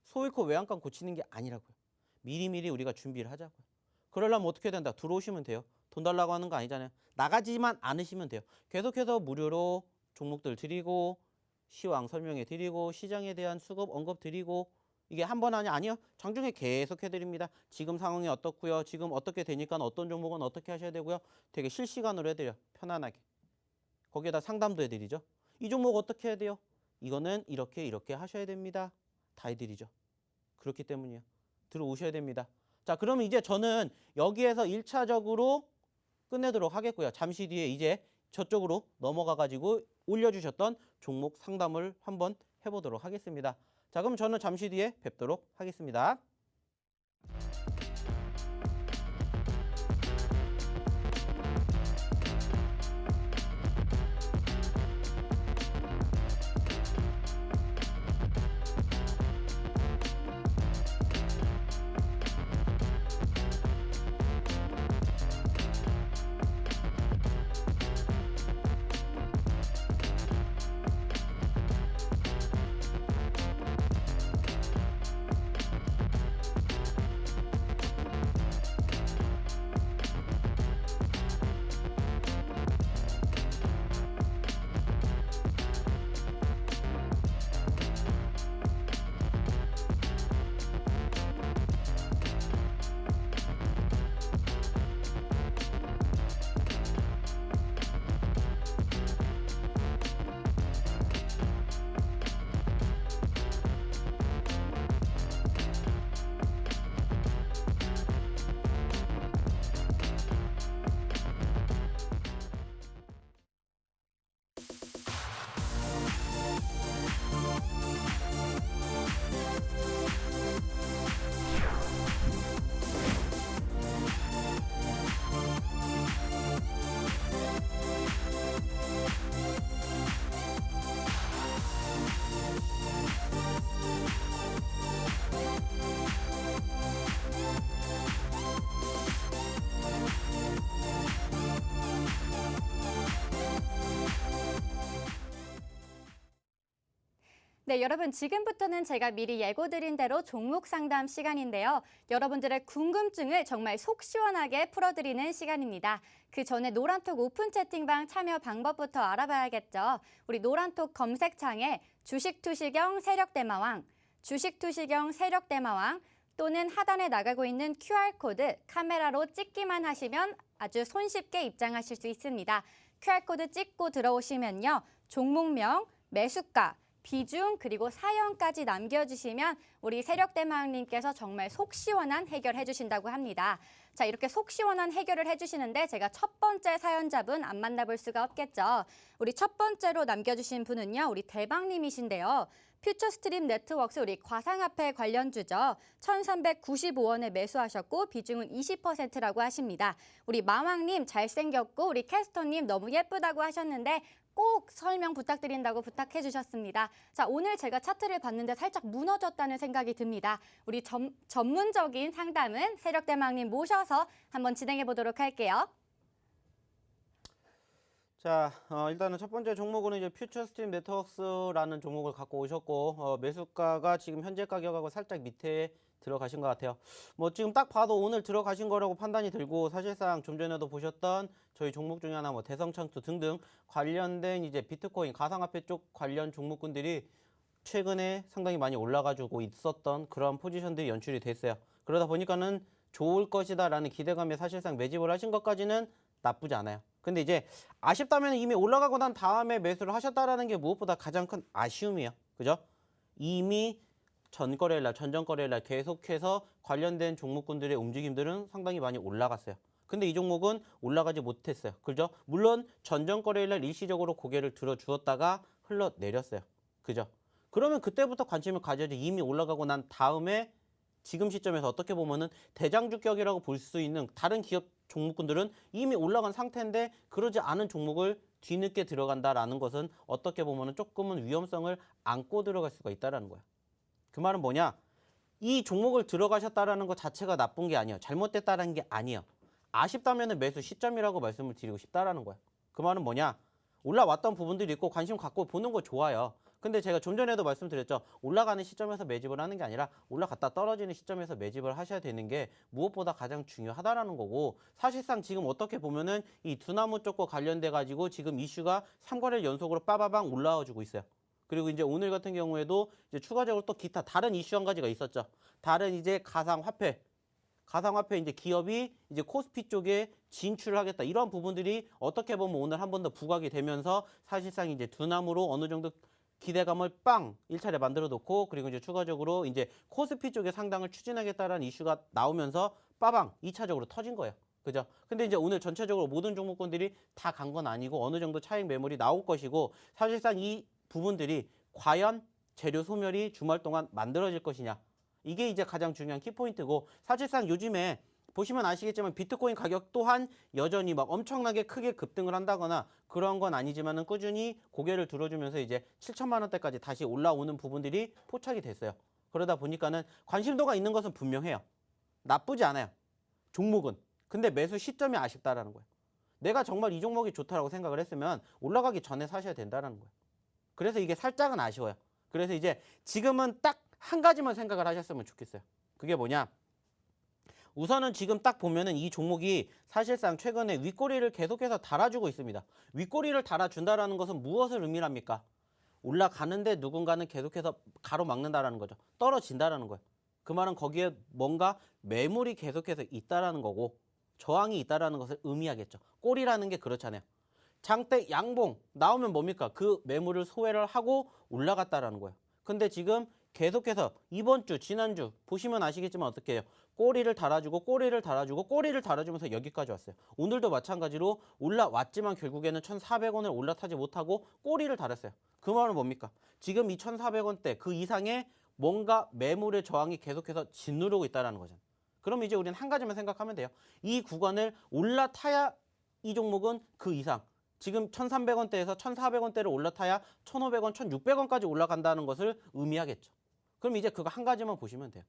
소일코 외양간 고치는 게 아니라고요. 미리미리 우리가 준비를 하자고요. 그러려면 어떻게 해야 된다? 들어오시면 돼요. 돈 달라고 하는 거 아니잖아요. 나가지만 않으시면 돼요. 계속해서 무료로 종목들 드리고 시황 설명해 드리고 시장에 대한 수급 언급 드리고 이게 한 번 아니요. 장중에 계속 해드립니다. 지금 상황이 어떻고요. 지금 어떻게 되니까 어떤 종목은 어떻게 하셔야 되고요. 되게 실시간으로 해드려요. 편안하게. 거기에다 상담도 해드리죠. 이 종목 어떻게 해야 돼요? 이거는 이렇게 하셔야 됩니다. 다 해드리죠. 그렇기 때문이에요. 들어오셔야 됩니다. 자, 그러면 이제 저는 여기에서 1차적으로 끝내도록 하겠고요. 잠시 뒤에 이제 저쪽으로 넘어가 가지고 올려주셨던 종목 상담을 한번 해보도록 하겠습니다. 자, 그럼 저는 잠시 뒤에 뵙도록 하겠습니다. 네, 여러분 지금부터는 제가 미리 예고드린 대로 종목 상담 시간인데요. 여러분들의 궁금증을 정말 속 시원하게 풀어드리는 시간입니다. 그 전에 노란톡 오픈 채팅방 참여 방법부터 알아봐야겠죠. 우리 노란톡 검색창에 주식투시경 세력대마왕, 주식투시경 세력대마왕 또는 하단에 나가고 있는 QR코드 카메라로 찍기만 하시면 아주 손쉽게 입장하실 수 있습니다. QR코드 찍고 들어오시면요. 종목명, 매수가, 비중 그리고 사연까지 남겨주시면 우리 세력대마왕님께서 정말 속 시원한 해결해 주신다고 합니다. 자, 이렇게 속 시원한 해결을 해주시는데 제가 첫 번째 사연자분 안 만나볼 수가 없겠죠. 우리 첫 번째로 남겨주신 분은요. 우리 대박님이신데요. 퓨처스트림 네트워크스 우리 과상화폐 관련주죠. 1,395원에 매수하셨고 비중은 20%라고 하십니다. 우리 마왕님 잘생겼고 우리 캐스터님 너무 예쁘다고 하셨는데 꼭 설명 부탁드린다고 부탁해 주셨습니다. 자, 오늘 제가 차트를 봤는데 살짝 무너졌다는 생각이 듭니다. 우리 전문적인 상담은 세력대망님 모셔서 한번 진행해 보도록 할게요. 자, 일단은 첫 번째 종목은 이제 퓨처스트림 네트워크스라는 종목을 갖고 오셨고, 매수가가 지금 현재 가격하고 살짝 밑에 들어가신 것 같아요. 뭐 지금 딱 봐도 오늘 들어가신 거라고 판단이 들고, 사실상 좀 전에도 보셨던 저희 종목 중에 하나 뭐 대성창투 등등 관련된 이제 비트코인 가상화폐 쪽 관련 종목군들이 최근에 상당히 많이 올라가지고 있었던 그런 포지션들이 연출이 됐어요. 그러다 보니까는 좋을 것이다라는 기대감에 사실상 매집을 하신 것까지는 나쁘지 않아요. 근데 이제 아쉽다면 이미 올라가고 난 다음에 매수를 하셨다라는 게 무엇보다 가장 큰 아쉬움이에요. 그죠? 이미 전전거래일 날 계속해서 관련된 종목군들의 움직임들은 상당히 많이 올라갔어요. 근데 이 종목은 올라가지 못했어요. 그죠? 물론 전전거래일 날 일시적으로 고개를 들어주었다가 흘러내렸어요. 그죠? 그러면 그때부터 관심을 가져야지. 이미 올라가고 난 다음에 지금 시점에서 어떻게 보면은 대장주격이라고 볼 수 있는 다른 기업 종목군들은 이미 올라간 상태인데 그러지 않은 종목을 뒤늦게 들어간다라는 것은 어떻게 보면은 조금은 위험성을 안고 들어갈 수가 있다라는 거야. 그 말은 뭐냐? 이 종목을 들어가셨다라는 것 자체가 나쁜 게 아니에요. 잘못됐다라는 게 아니에요. 아쉽다면은 매수 시점이라고 말씀을 드리고 싶다라는 거야. 그 말은 뭐냐? 올라왔던 부분들이 있고 관심 갖고 보는 거 좋아요. 근데 제가 좀 전에도 말씀드렸죠. 올라가는 시점에서 매집을 하는 게 아니라 올라갔다 떨어지는 시점에서 매집을 하셔야 되는 게 무엇보다 가장 중요하다라는 거고, 사실상 지금 어떻게 보면은 이 두나무 쪽과 관련돼 가지고 지금 이슈가 3거래일 연속으로 빠바방 올라와 주고 있어요. 그리고 이제 오늘 같은 경우에도 이제 추가적으로 또 기타 다른 이슈 한 가지가 있었죠. 다른 이제 가상화폐 이제 기업이 이제 코스피 쪽에 진출을 하겠다. 이런 부분들이 어떻게 보면 오늘 한 번 더 부각이 되면서 사실상 이제 두나무로 어느 정도 기대감을 빵 1차례 만들어 놓고, 그리고 이제 추가적으로 이제 코스피 쪽에 상당을 추진하겠다라는 이슈가 나오면서 빠방 2차적으로 터진 거예요. 그죠? 근데 이제 오늘 전체적으로 모든 종목군들이 다 간 건 아니고 어느 정도 차익 매물이 나올 것이고 사실상 이 부분들이 과연 재료 소멸이 주말 동안 만들어질 것이냐. 이게 이제 가장 중요한 키포인트고 사실상 요즘에 보시면 아시겠지만 비트코인 가격 또한 여전히 막 엄청나게 크게 급등을 한다거나 그런 건 아니지만은 꾸준히 고개를 들어주면서 이제 7천만 원대까지 다시 올라오는 부분들이 포착이 됐어요. 그러다 보니까는 관심도가 있는 것은 분명해요. 나쁘지 않아요. 종목은. 근데 매수 시점이 아쉽다라는 거예요. 내가 정말 이 종목이 좋다라고 생각을 했으면 올라가기 전에 사셔야 된다는 거예요. 그래서 이게 살짝은 아쉬워요. 그래서 이제 지금은 딱 한 가지만 생각을 하셨으면 좋겠어요. 그게 뭐냐? 우선은 지금 딱 보면은 이 종목이 사실상 최근에 윗꼬리를 계속해서 달아주고 있습니다. 윗꼬리를 달아준다라는 것은 무엇을 의미합니까? 올라가는데 누군가는 계속해서 가로막는다라는 거죠. 떨어진다라는 거예요. 그 말은 거기에 뭔가 매물이 계속해서 있다라는 거고 저항이 있다라는 것을 의미하겠죠. 꼬리라는 게 그렇잖아요. 장대 양봉 나오면 뭡니까? 그 매물을 소외를 하고 올라갔다라는 거예요. 근데 지금 계속해서 이번 주, 지난주 보시면 아시겠지만 어떻게 해요? 꼬리를 달아주고 꼬리를 달아주고 꼬리를 달아주면서 여기까지 왔어요. 오늘도 마찬가지로 올라왔지만 결국에는 1,400원을 올라타지 못하고 꼬리를 달았어요. 그 말은 뭡니까? 지금 이 1,400원대 그 이상의 뭔가 매물의 저항이 계속해서 짓누르고 있다는 거잖아요. 그럼 이제 우리는 한 가지만 생각하면 돼요. 이 구간을 올라타야 이 종목은 그 이상 지금 1,300원대에서 1,400원대를 올라타야 1,500원, 1,600원까지 올라간다는 것을 의미하겠죠. 그럼 이제 그거 한 가지만 보시면 돼요.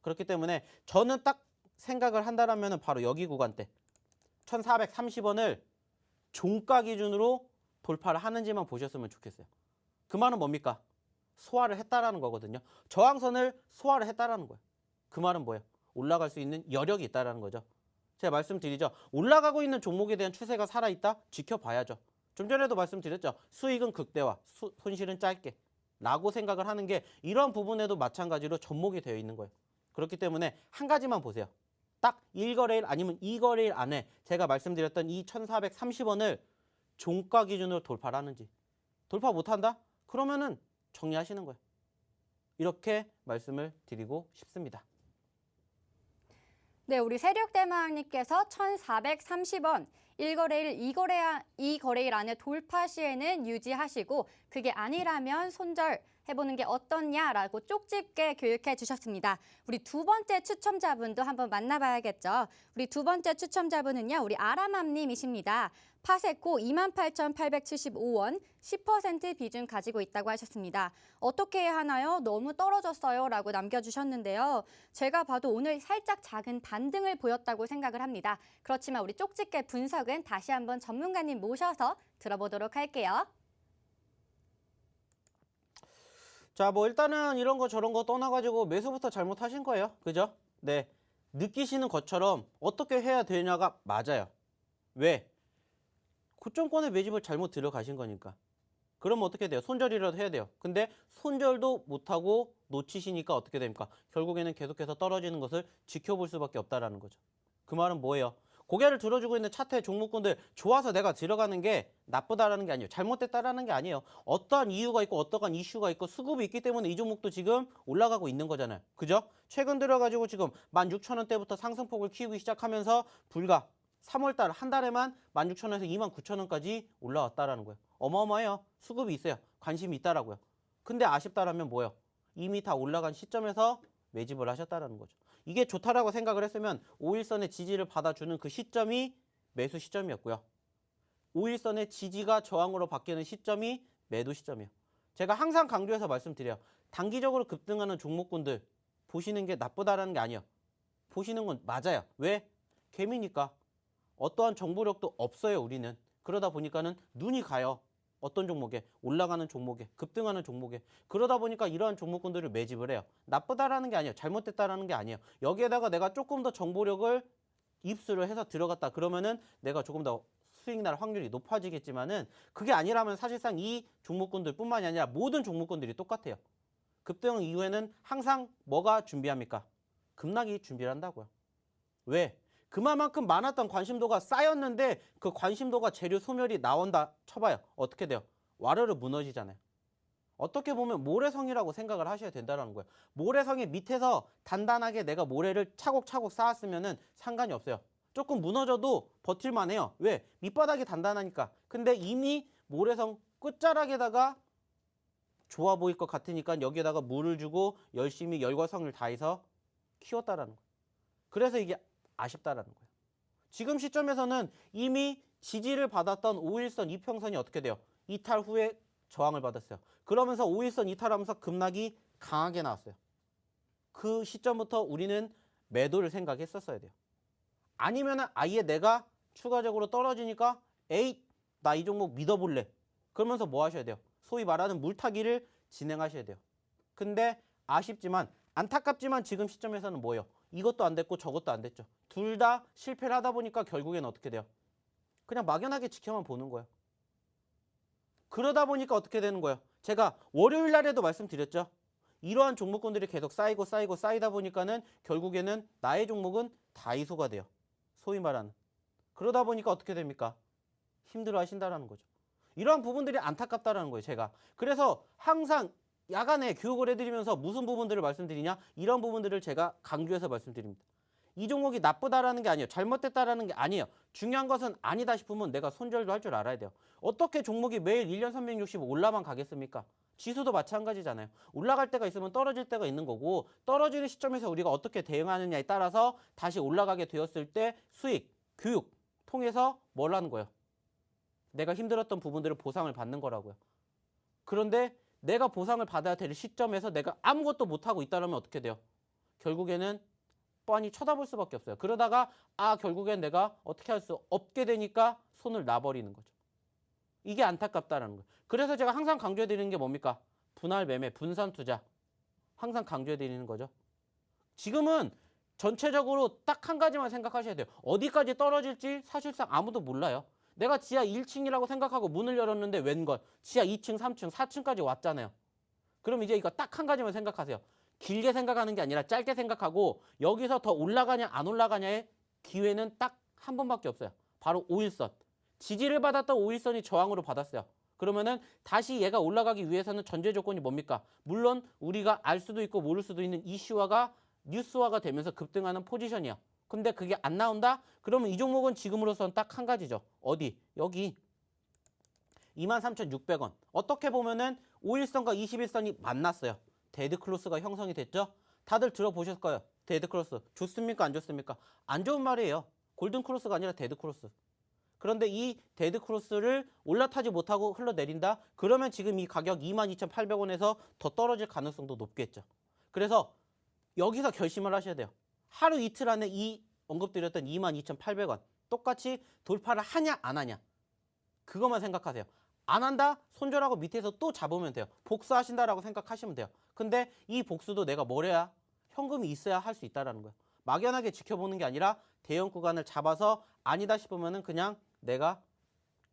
그렇기 때문에 저는 딱 생각을 한다라면 바로 여기 구간대 1,430원을 종가 기준으로 돌파를 하는지만 보셨으면 좋겠어요. 그 말은 뭡니까? 소화를 했다라는 거거든요. 저항선을 소화를 했다라는 거예요. 그 말은 뭐예요? 올라갈 수 있는 여력이 있다라는 거죠. 제가 말씀드리죠. 올라가고 있는 종목에 대한 추세가 살아있다? 지켜봐야죠. 좀 전에도 말씀드렸죠. 수익은 극대화, 손실은 짧게 라고 생각을 하는 게 이런 부분에도 마찬가지로 접목이 되어 있는 거예요. 그렇기 때문에 한 가지만 보세요. 딱 1거래일 아니면 2거래일 안에 제가 말씀드렸던 이 1,430원을 종가 기준으로 돌파를 하는지 돌파 못한다? 그러면은 정리하시는 거예요. 이렇게 말씀을 드리고 싶습니다. 네, 우리 세력대마왕님께서 1,430원 1거래일, 2거래일 안에 돌파 시에는 유지하시고 그게 아니라면 손절해보는 게 어떻냐라고 쪽집게 교육해 주셨습니다. 우리 두 번째 추첨자분도 한번 만나봐야겠죠. 우리 두 번째 추첨자분은요. 우리 아라맘님이십니다. 파세코 28,875원 10% 비중 가지고 있다고 하셨습니다. 어떻게 해야 하나요? 너무 떨어졌어요 라고 남겨주셨는데요. 제가 봐도 오늘 살짝 작은 반등을 보였다고 생각을 합니다. 그렇지만 우리 쪽집게 분석은 다시 한번 전문가님 모셔서 들어보도록 할게요. 자, 뭐 일단은 이런 거 저런 거 떠나가지고 매수부터 잘못하신 거예요. 그죠? 네. 느끼시는 것처럼 어떻게 해야 되냐가 맞아요. 왜? 고점권에 매집을 잘못 들어가신 거니까. 그러면 어떻게 돼요? 손절이라도 해야 돼요. 근데 손절도 못하고 놓치시니까 어떻게 됩니까? 결국에는 계속해서 떨어지는 것을 지켜볼 수밖에 없다라는 거죠. 그 말은 뭐예요? 고개를 들어주고 있는 차트의 종목군들 좋아서 내가 들어가는 게 나쁘다라는 게 아니에요. 잘못됐다라는 게 아니에요. 어떠한 이유가 있고 어떠한 이슈가 있고 수급이 있기 때문에 이 종목도 지금 올라가고 있는 거잖아요. 그죠? 최근 들어가지고 지금 16,000원대부터 상승폭을 키우기 시작하면서 불과 3월달 한 달에만 16,000원에서 29,000원까지 올라왔다라는 거예요. 어마어마해요. 수급이 있어요. 관심이 있다라고요. 근데 아쉽다라면 뭐예요? 이미 다 올라간 시점에서 매집을 하셨다라는 거죠. 이게 좋다라고 생각을 했으면 5일선의 지지를 받아주는 그 시점이 매수 시점이었고요. 5일선의 지지가 저항으로 바뀌는 시점이 매도 시점이에요. 제가 항상 강조해서 말씀드려요. 단기적으로 급등하는 종목군들 보시는 게 나쁘다라는 게 아니에요. 보시는 건 맞아요. 왜? 개미니까. 어떠한 정보력도 없어요, 우리는. 그러다 보니까는 눈이 가요. 어떤 종목에? 올라가는 종목에, 급등하는 종목에. 그러다 보니까 이러한 종목군들을 매집을 해요. 나쁘다라는 게 아니에요. 잘못됐다라는 게 아니에요. 여기에다가 내가 조금 더 정보력을 입수를 해서 들어갔다. 그러면은 내가 조금 더 수익 날 확률이 높아지겠지만은 그게 아니라면 사실상 이 종목군들 뿐만이 아니라 모든 종목군들이 똑같아요. 급등 이후에는 항상 뭐가 준비합니까? 급락이 준비를 한다고요. 왜? 그만큼 많았던 관심도가 쌓였는데 그 관심도가 재료 소멸이 나온다 쳐봐요. 어떻게 돼요? 와르르 무너지잖아요. 어떻게 보면 모래성이라고 생각을 하셔야 된다는 거예요. 모래성의 밑에서 단단하게 내가 모래를 차곡차곡 쌓았으면 상관이 없어요. 조금 무너져도 버틸만 해요. 왜? 밑바닥이 단단하니까. 근데 이미 모래성 끝자락에다가 좋아 보일 것 같으니까 여기에다가 물을 주고 열심히 열과 성을 다해서 키웠다라는 거예요. 그래서 이게 아쉽다라는 거예요. 지금 시점에서는 이미 지지를 받았던 5일선 이평선이 어떻게 돼요? 이탈 후에 저항을 받았어요. 그러면서 5일선 이탈하면서 급락이 강하게 나왔어요. 그 시점부터 우리는 매도를 생각했었어야 돼요. 아니면은 아예 내가 추가적으로 떨어지니까 에이, 나 이 종목 믿어볼래. 그러면서 뭐 하셔야 돼요? 소위 말하는 물타기를 진행하셔야 돼요. 근데 아쉽지만 안타깝지만 지금 시점에서는 뭐예요? 이것도 안 됐고 저것도 안 됐죠. 둘 다 실패를 하다 보니까 결국엔 어떻게 돼요? 그냥 막연하게 지켜만 보는 거예요. 그러다 보니까 어떻게 되는 거예요? 제가 월요일 날에도 말씀드렸죠. 이러한 종목군들이 계속 쌓이다 보니까는 결국에는 나의 종목은 다이소가 돼요. 소위 말하는. 그러다 보니까 어떻게 됩니까? 힘들어 하신다라는 거죠. 이러한 부분들이 안타깝다라는 거예요, 제가. 그래서 항상 야간에 교육을 해드리면서 무슨 부분들을 말씀드리냐? 이런 부분들을 제가 강조해서 말씀드립니다. 이 종목이 나쁘다라는 게 아니에요. 잘못됐다라는 게 아니에요. 중요한 것은 아니다 싶으면 내가 손절도 할 줄 알아야 돼요. 어떻게 종목이 매일 1년 365 올라만 가겠습니까? 지수도 마찬가지잖아요. 올라갈 때가 있으면 떨어질 때가 있는 거고 떨어지는 시점에서 우리가 어떻게 대응하느냐에 따라서 다시 올라가게 되었을 때 수익, 교육 통해서 뭘 하는 거예요? 내가 힘들었던 부분들을 보상을 받는 거라고요. 그런데 내가 보상을 받아야 될 시점에서 내가 아무것도 못하고 있다면 어떻게 돼요? 결국에는 뻔히 쳐다볼 수밖에 없어요. 그러다가 결국엔 내가 어떻게 할 수 없게 되니까 손을 놔버리는 거죠. 이게 안타깝다는 거예요. 그래서 제가 항상 강조해드리는 게 뭡니까? 분할 매매, 분산 투자. 항상 강조해드리는 거죠. 지금은 전체적으로 딱 한 가지만 생각하셔야 돼요. 어디까지 떨어질지 사실상 아무도 몰라요. 내가 지하 1층이라고 생각하고 문을 열었는데 웬걸 지하 2층, 3층, 4층까지 왔잖아요. 그럼 이제 이거 딱 한 가지만 생각하세요. 길게 생각하는 게 아니라 짧게 생각하고 여기서 더 올라가냐 안 올라가냐의 기회는 딱 한 번밖에 없어요. 바로 5일선. 지지를 받았던 5일선이 저항으로 받았어요. 그러면은 다시 얘가 올라가기 위해서는 전제 조건이 뭡니까? 물론 우리가 알 수도 있고 모를 수도 있는 이슈화가 뉴스화가 되면서 급등하는 포지션이야. 근데 그게 안 나온다? 그러면 이 종목은 지금으로선 딱 한 가지죠. 어디? 여기 23,600원. 어떻게 보면은 5일선과 21선이 만났어요. 데드크로스가 형성이 됐죠? 다들 들어보셨을 거예요. 데드크로스. 좋습니까? 안 좋습니까? 안 좋은 말이에요. 골든크로스가 아니라 데드크로스. 그런데 이 데드크로스를 올라타지 못하고 흘러내린다? 그러면 지금 이 가격 22,800원에서 더 떨어질 가능성도 높겠죠. 그래서 여기서 결심을 하셔야 돼요. 하루 이틀 안에 이 언급드렸던 22,800원 똑같이 돌파를 하냐 안 하냐 그것만 생각하세요. 안 한다? 손절하고 밑에서 또 잡으면 돼요. 복수하신다라고 생각하시면 돼요. 근데 이 복수도 내가 뭘 해야 현금이 있어야 할 수 있다는 거예요. 막연하게 지켜보는 게 아니라 대형 구간을 잡아서 아니다 싶으면은 그냥 내가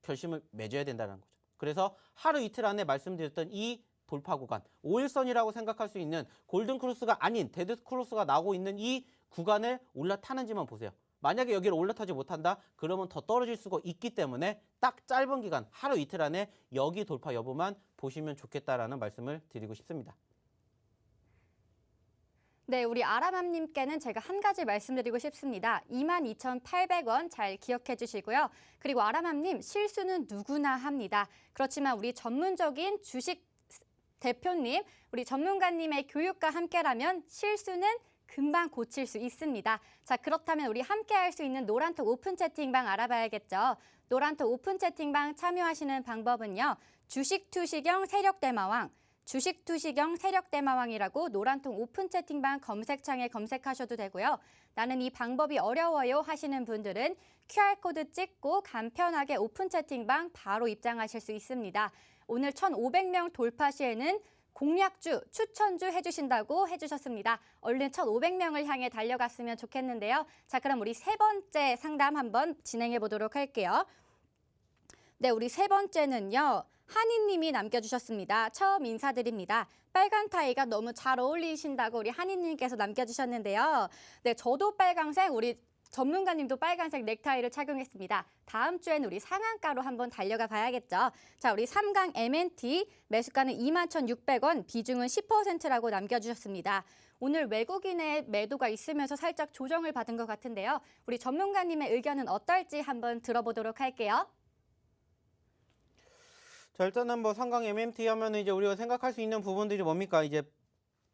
결심을 맺어야 된다는 거죠. 그래서 하루 이틀 안에 말씀드렸던 이 돌파 구간 5일선이라고 생각할 수 있는 골든크로스가 아닌 데드크로스가 나오고 있는 이 구간을 올라타는지만 보세요. 만약에 여기를 올라타지 못한다? 그러면 더 떨어질 수가 있기 때문에 딱 짧은 기간 하루 이틀 안에 여기 돌파 여부만 보시면 좋겠다라는 말씀을 드리고 싶습니다. 네, 우리 아람함님께는 제가 한 가지 말씀드리고 싶습니다. 22,800원 잘 기억해 주시고요. 그리고 아람함님, 실수는 누구나 합니다. 그렇지만 우리 전문적인 주식 대표님, 우리 전문가님의 교육과 함께라면 실수는 금방 고칠 수 있습니다. 자, 그렇다면 우리 함께 할 수 있는 노란톡 오픈 채팅방 알아봐야겠죠. 노란톡 오픈 채팅방 참여하시는 방법은요. 주식투시경 세력대마왕, 주식투시경 세력대마왕이라고 노란통 오픈 채팅방 검색창에 검색하셔도 되고요. 나는 이 방법이 어려워요 하시는 분들은 QR코드 찍고 간편하게 오픈 채팅방 바로 입장하실 수 있습니다. 오늘 1,500명 돌파 시에는 공략주, 추천주 해주신다고 해주셨습니다. 얼른 1,500명을 향해 달려갔으면 좋겠는데요. 자, 그럼 우리 세 번째 상담 한번 진행해 보도록 할게요. 네, 우리 세 번째는요. 한이님이 남겨주셨습니다. 처음 인사드립니다. 빨간 타이가 너무 잘 어울리신다고 우리 한이님께서 남겨주셨는데요. 네, 저도 빨강색, 우리 전문가님도 빨간색 넥타이를 착용했습니다. 다음 주에는 우리 상한가로 한번 달려가 봐야겠죠. 자, 우리 3강 MNT 매수가는 21,600원, 비중은 10%라고 남겨주셨습니다. 오늘 외국인의 매도가 있으면서 살짝 조정을 받은 것 같은데요. 우리 전문가님의 의견은 어떨지 한번 들어보도록 할게요. 자, 일단은 뭐 상강 MMT 하면은 이제 우리가 생각할 수 있는 부분들이 뭡니까? 이제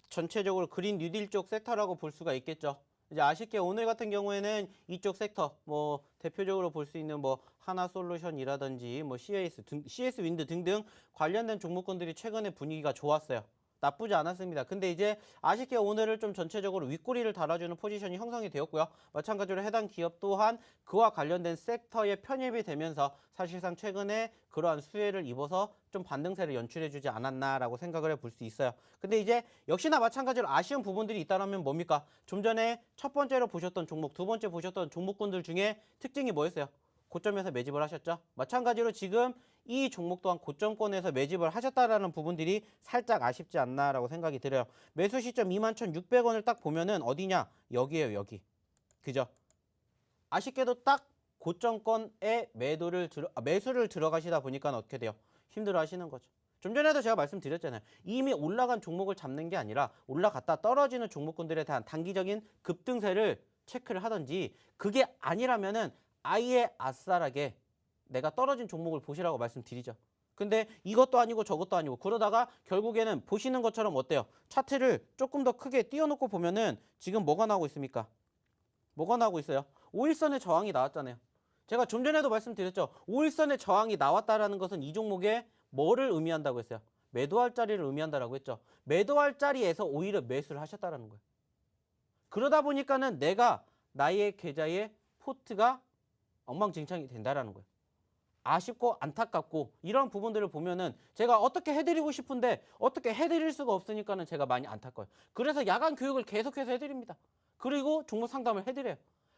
전체적으로 그린 뉴딜 쪽 섹터라고 볼 수가 있겠죠. 이제 아쉽게 오늘 같은 경우에는 이쪽 섹터 뭐 대표적으로 볼 수 있는 뭐 하나솔루션이라든지 뭐 CS 윈드 등등 관련된 종목군들이 최근에 분위기가 좋았어요. 나쁘지 않았습니다. 근데 이제 아쉽게 오늘을 좀 전체적으로 윗꼬리를 달아주는 포지션이 형성이 되었고요. 마찬가지로 해당 기업 또한 그와 관련된 섹터에 편입이 되면서 사실상 최근에 그러한 수혜를 입어서 좀 반등세를 연출해주지 않았나라고 생각을 해볼 수 있어요. 근데 이제 역시나 마찬가지로 아쉬운 부분들이 있다면 뭡니까? 좀 전에 첫 번째로 보셨던 종목, 두 번째 보셨던 종목군들 중에 특징이 뭐였어요? 고점에서 매집을 하셨죠. 마찬가지로 지금 이 종목 또한 고점권에서 매집을 하셨다라는 부분들이 살짝 아쉽지 않나라고 생각이 들어요. 매수 시점 21,600원을 딱 보면은 어디냐? 여기에요, 여기. 그죠? 아쉽게도 딱 고점권에 매수를 들어가시다 보니까 어떻게 돼요? 힘들어 하시는 거죠. 좀 전에도 제가 말씀드렸잖아요. 이미 올라간 종목을 잡는 게 아니라 올라갔다 떨어지는 종목군들에 대한 단기적인 급등세를 체크를 하든지 그게 아니라면은 아예 아싸라게 내가 떨어진 종목을 보시라고 말씀드리죠. 근데 이것도 아니고 저것도 아니고 그러다가 결국에는 보시는 것처럼 어때요? 차트를 조금 더 크게 띄워놓고 보면은 지금 뭐가 나오고 있습니까? 뭐가 나오고 있어요? 5일선의 저항이 나왔잖아요. 제가 좀 전에도 말씀드렸죠. 5일선의 저항이 나왔다라는 것은 이 종목에 뭐를 의미한다고 했어요? 매도할 자리를 의미한다라고 했죠. 매도할 자리에서 오히려 매수를 하셨다라는 거예요. 그러다 보니까는 내가 나의 계좌의 포트가 엉망진창이 된다라는 거예요. 아쉽고 안타깝고 이런 부분들을 보면은 제가 어떻게 해드리고 싶은데 어떻게 해드릴 수가 없으니까는 제가 많이 안타까워요. 그래서 야간 교육을 계속해서 해드립니다. 그리고 종목 상담을 해드려요.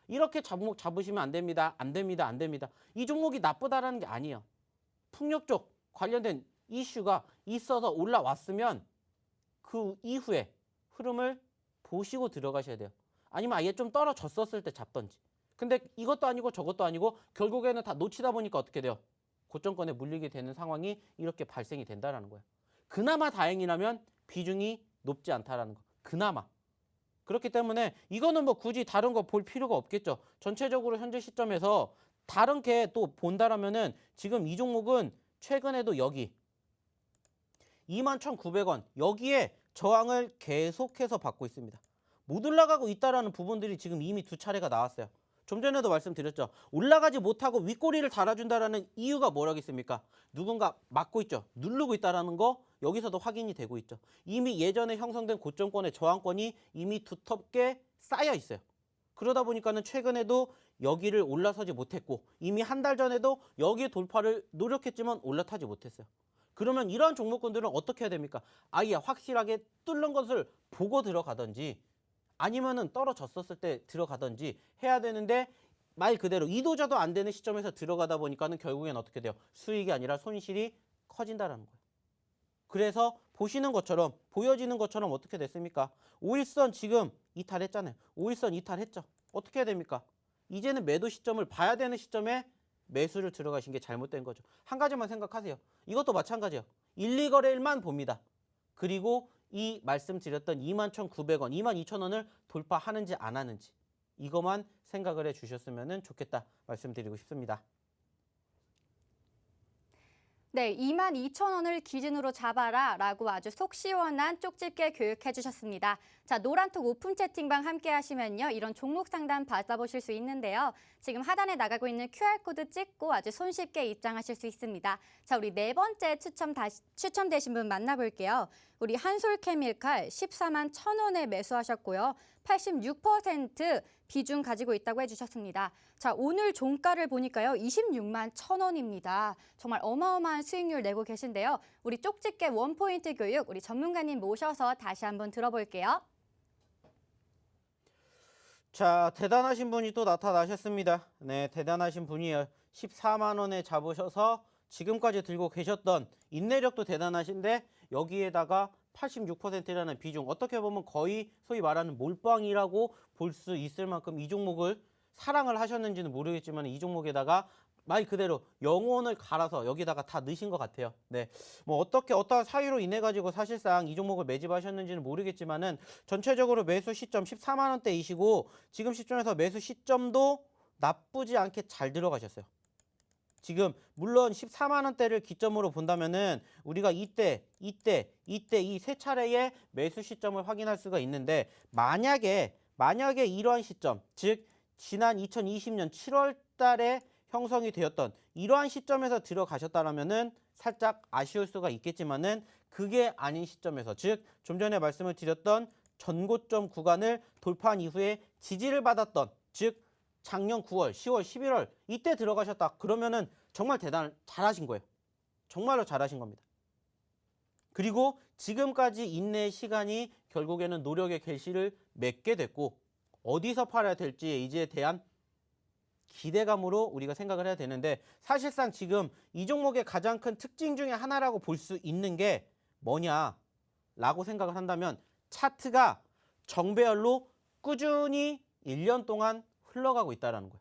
이렇게 종목 잡으시면 안 됩니다. 안 됩니다. 안 됩니다. 이 종목이 나쁘다라는 게 아니에요. 풍력 쪽 관련된 이슈가 있어서 올라왔으면 그 이후에 흐름을 보시고 들어가셔야 돼요. 아니면 아예 좀 떨어졌었을 때 잡던지. 근데 이것도 아니고 저것도 아니고 결국에는 다 놓치다 보니까 어떻게 돼요? 고점권에 물리게 되는 상황이 이렇게 발생이 된다는 거예요. 그나마 다행이라면 비중이 높지 않다라는 거. 그나마. 그렇기 때문에 이거는 뭐 굳이 다른 거 볼 필요가 없겠죠. 전체적으로 현재 시점에서 다른 게 또 본다라면은 지금 이 종목은 최근에도 여기 21,900원 여기에 저항을 계속해서 받고 있습니다. 못 올라가고 있다라는 부분들이 지금 이미 두 차례가 나왔어요. 좀 전에도 말씀드렸죠. 올라가지 못하고 윗꼬리를 달아준다라는 이유가 뭐라겠습니까? 누군가 막고 있죠. 누르고 있다라는 거 여기서도 확인이 되고 있죠. 이미 예전에 형성된 고점권의 저항권이 이미 두텁게 쌓여 있어요. 그러다 보니까는 최근에도 여기를 올라서지 못했고 이미 한 달 전에도 여기 돌파를 노력했지만 올라타지 못했어요. 그러면 이러한 종목군들은 어떻게 해야 됩니까? 아예 확실하게 뚫는 것을 보고 들어가든지 아니면은 떨어졌었을 때 들어가든지 해야 되는데 말 그대로 이도저도 안 되는 시점에서 들어가다 보니까는 결국엔 어떻게 돼요? 수익이 아니라 손실이 커진다라는 거예요. 그래서 보시는 것처럼 보여지는 것처럼 어떻게 됐습니까? 5일선 지금 이탈했잖아요. 5일선 이탈했죠. 어떻게 해야 됩니까? 이제는 매도 시점을 봐야 되는 시점에 매수를 들어가신 게 잘못된 거죠. 한 가지만 생각하세요. 이것도 마찬가지예요. 1, 2거래일만 봅니다. 그리고 이 말씀드렸던 21,900원, 22,000원을 돌파하는지 안 하는지 이것만 생각을 해주셨으면 좋겠다 말씀드리고 싶습니다. 네, 22,000원을 기준으로 잡아라 라고 아주 속 시원한 쪽집게 교육해 주셨습니다. 자, 노란톡 오픈 채팅방 함께 하시면요. 이런 종목 상담 받아보실 수 있는데요. 지금 하단에 나가고 있는 QR코드 찍고 아주 손쉽게 입장하실 수 있습니다. 자, 우리 네 번째 추첨되신 분 만나볼게요. 우리 한솔케밀칼 14만 1,000원에 매수하셨고요. 86% 비중 가지고 있다고 해주셨습니다. 자, 오늘 종가를 보니까요. 26만 1,000원입니다. 정말 어마어마한 수익률 내고 계신데요. 우리 쪽집게 원포인트 교육 우리 전문가님 모셔서 다시 한번 들어볼게요. 자, 대단하신 분이 또 나타나셨습니다. 네, 대단하신 분이에요. 14만 원에 잡으셔서 지금까지 들고 계셨던 인내력도 대단하신데 여기에다가 86%라는 비중, 어떻게 보면 거의 소위 말하는 몰빵이라고 볼 수 있을 만큼 이 종목을 사랑을 하셨는지는 모르겠지만 이 종목에다가 말 그대로 영혼을 갈아서 여기다가 다 넣으신 것 같아요. 네, 뭐 어떻게 어떠한 사유로 인해 가지고 사실상 이 종목을 매집하셨는지는 모르겠지만은 전체적으로 매수 시점 14만 원대이시고 지금 시점에서 매수 시점도 나쁘지 않게 잘 들어가셨어요. 지금 물론 14만 원대를 기점으로 본다면은 우리가 이때 이 세 차례의 매수 시점을 확인할 수가 있는데 만약에 이러한 시점, 즉 지난 2020년 7월 달에 형성이 되었던 이러한 시점에서 들어가셨다라면은 살짝 아쉬울 수가 있겠지만은 그게 아닌 시점에서, 즉 좀 전에 말씀을 드렸던 전고점 구간을 돌파한 이후에 지지를 받았던, 즉 작년 9월, 10월, 11월 이때 들어가셨다. 그러면은 정말 잘하신 거예요. 정말로 잘하신 겁니다. 그리고 지금까지 인내의 시간이 결국에는 노력의 결실을 맺게 됐고 어디서 팔아야 될지에 이제에 대한 기대감으로 우리가 생각을 해야 되는데 사실상 지금 이 종목의 가장 큰 특징 중에 하나라고 볼 수 있는 게 뭐냐라고 생각을 한다면 차트가 정배열로 꾸준히 1년 동안 흘러가고 있다는 거예요.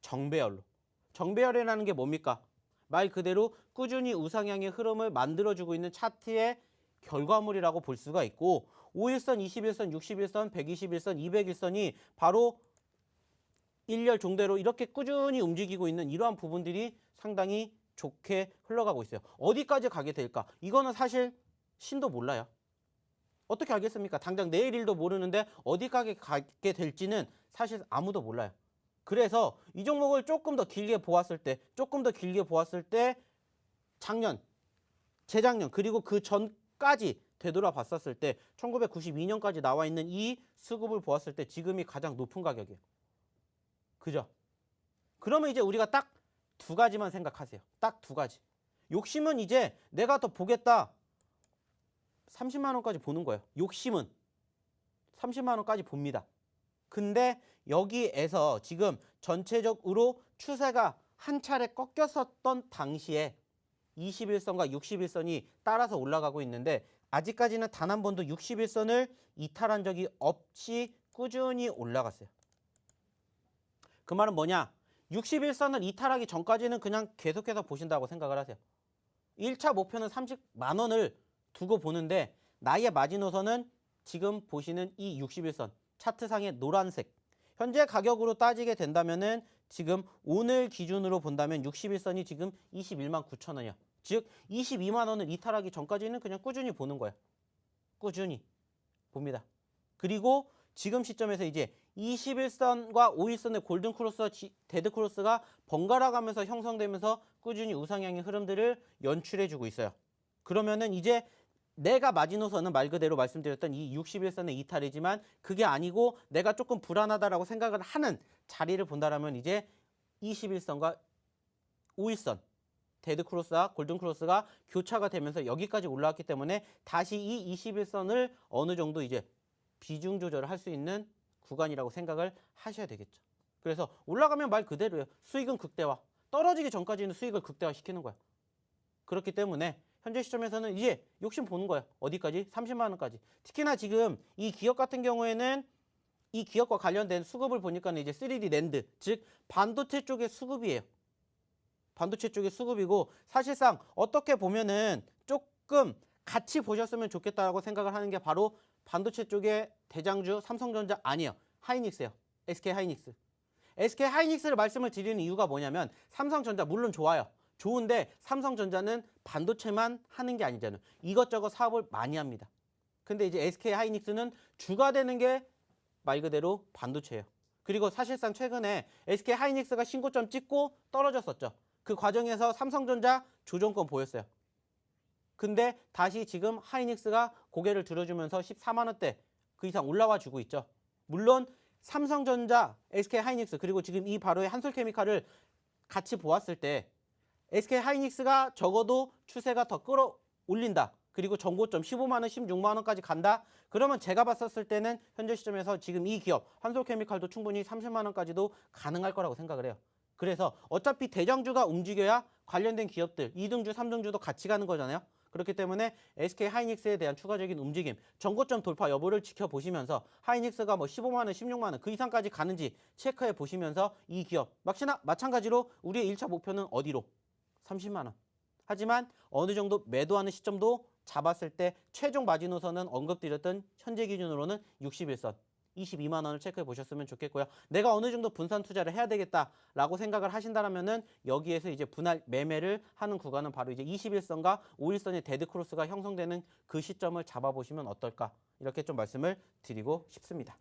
정배열로. 정배열이라는 게 뭡니까? 말 그대로 꾸준히 우상향의 흐름을 만들어주고 있는 차트의 결과물이라고 볼 수가 있고 5일선, 21선, 61선, 121선, 201선이 바로 일렬 종대로 이렇게 꾸준히 움직이고 있는 이러한 부분들이 상당히 좋게 흘러가고 있어요. 어디까지 가게 될까? 이거는 사실 신도 몰라요. 어떻게 알겠습니까? 당장 내일 일도 모르는데 어디까지 가게 될지는 사실 아무도 몰라요. 그래서 이 종목을 조금 더 길게 보았을 때 작년, 재작년 그리고 그 전까지 되돌아봤었을 때 1992년까지 나와 있는 이 수급을 보았을 때 지금이 가장 높은 가격이에요. 그죠? 그러면 이제 우리가 딱 두 가지만 생각하세요. 딱 두 가지. 욕심은 이제 내가 더 보겠다. 30만 원까지 보는 거예요. 욕심은 30만 원까지 봅니다. 근데 여기에서 지금 전체적으로 추세가 한 차례 꺾였었던 당시에 21선과 61선이 따라서 올라가고 있는데 아직까지는 단 한 번도 61선을 이탈한 적이 없이 꾸준히 올라갔어요. 그 말은 뭐냐? 61선을 이탈하기 전까지는 그냥 계속해서 보신다고 생각을 하세요. 1차 목표는 30만 원을 두고 보는데 나의 마지노선은 지금 보시는 이 61선 차트상의 노란색 현재 가격으로 따지게 된다면은 지금 오늘 기준으로 본다면 61선이 지금 21만 9천 원이야. 즉 22만 원을 이탈하기 전까지는 그냥 꾸준히 보는 거야. 꾸준히 봅니다. 그리고 지금 시점에서 이제 21선과 5일선의 골든 크로스와 데드 크로스가 번갈아 가면서 형성되면서 꾸준히 우상향의 흐름들을 연출해 주고 있어요. 그러면은 이제 내가 마지노선은 말 그대로 말씀드렸던 이 61선의 이탈이지만 그게 아니고 내가 조금 불안하다라고 생각을 하는 자리를 본다라면 이제 21선과 5일선 데드 크로스와 골든 크로스가 교차가 되면서 여기까지 올라왔기 때문에 다시 이 21선을 어느 정도 이제 비중 조절을 할 수 있는 구간이라고 생각을 하셔야 되겠죠. 그래서 올라가면 말 그대로예요. 수익은 극대화. 떨어지기 전까지는 수익을 극대화 시키는 거야. 그렇기 때문에 현재 시점에서는 이제 욕심 보는 거야. 어디까지? 30만 원까지. 특히나 지금 이 기업 같은 경우에는 이 기업과 관련된 수급을 보니까 이제 3D 낸드, 즉 반도체 쪽의 수급이에요. 반도체 쪽의 수급이고 사실상 어떻게 보면은 조금 같이 보셨으면 좋겠다고 생각을 하는 게 바로 반도체 쪽의 대장주 삼성전자 아니에요. 하이닉스예요. SK 하이닉스. SK 하이닉스를 말씀을 드리는 이유가 뭐냐면 삼성전자 물론 좋아요. 좋은데 삼성전자는 반도체만 하는 게 아니잖아요. 이것저것 사업을 많이 합니다. 근데 이제 SK 하이닉스는 주가 되는 게 말 그대로 반도체예요. 그리고 사실상 최근에 SK 하이닉스가 신고점 찍고 떨어졌었죠. 그 과정에서 삼성전자 조정권 보였어요. 근데 다시 지금 하이닉스가 고개를 들어주면서 14만 원대 그 이상 올라와 주고 있죠. 물론 삼성전자, SK 하이닉스 그리고 지금 이 바로의 한솔케미칼을 같이 보았을 때 SK 하이닉스가 적어도 추세가 더 끌어올린다. 그리고 전고점 15만 원, 16만 원까지 간다. 그러면 제가 봤었을 때는 현재 시점에서 지금 이 기업 한솔케미칼도 충분히 30만 원까지도 가능할 거라고 생각을 해요. 그래서 어차피 대장주가 움직여야 관련된 기업들 2등주, 3등주도 같이 가는 거잖아요. 그렇기 때문에 SK 하이닉스에 대한 추가적인 움직임, 전고점 돌파 여부를 지켜보시면서 하이닉스가 뭐 15만 원, 16만 원 그 이상까지 가는지 체크해 보시면서 이 기업 역시나 마찬가지로 우리의 1차 목표는 어디로? 30만 원. 하지만 어느 정도 매도하는 시점도 잡았을 때 최종 마지노선은 언급드렸던 현재 기준으로는 61선. 22만 원을 체크해 보셨으면 좋겠고요. 내가 어느 정도 분산 투자를 해야 되겠다라고 생각을 하신다면은 여기에서 이제 분할 매매를 하는 구간은 바로 이제 21선과 5일선의 데드 크로스가 형성되는 그 시점을 잡아보시면 어떨까? 이렇게 좀 말씀을 드리고 싶습니다.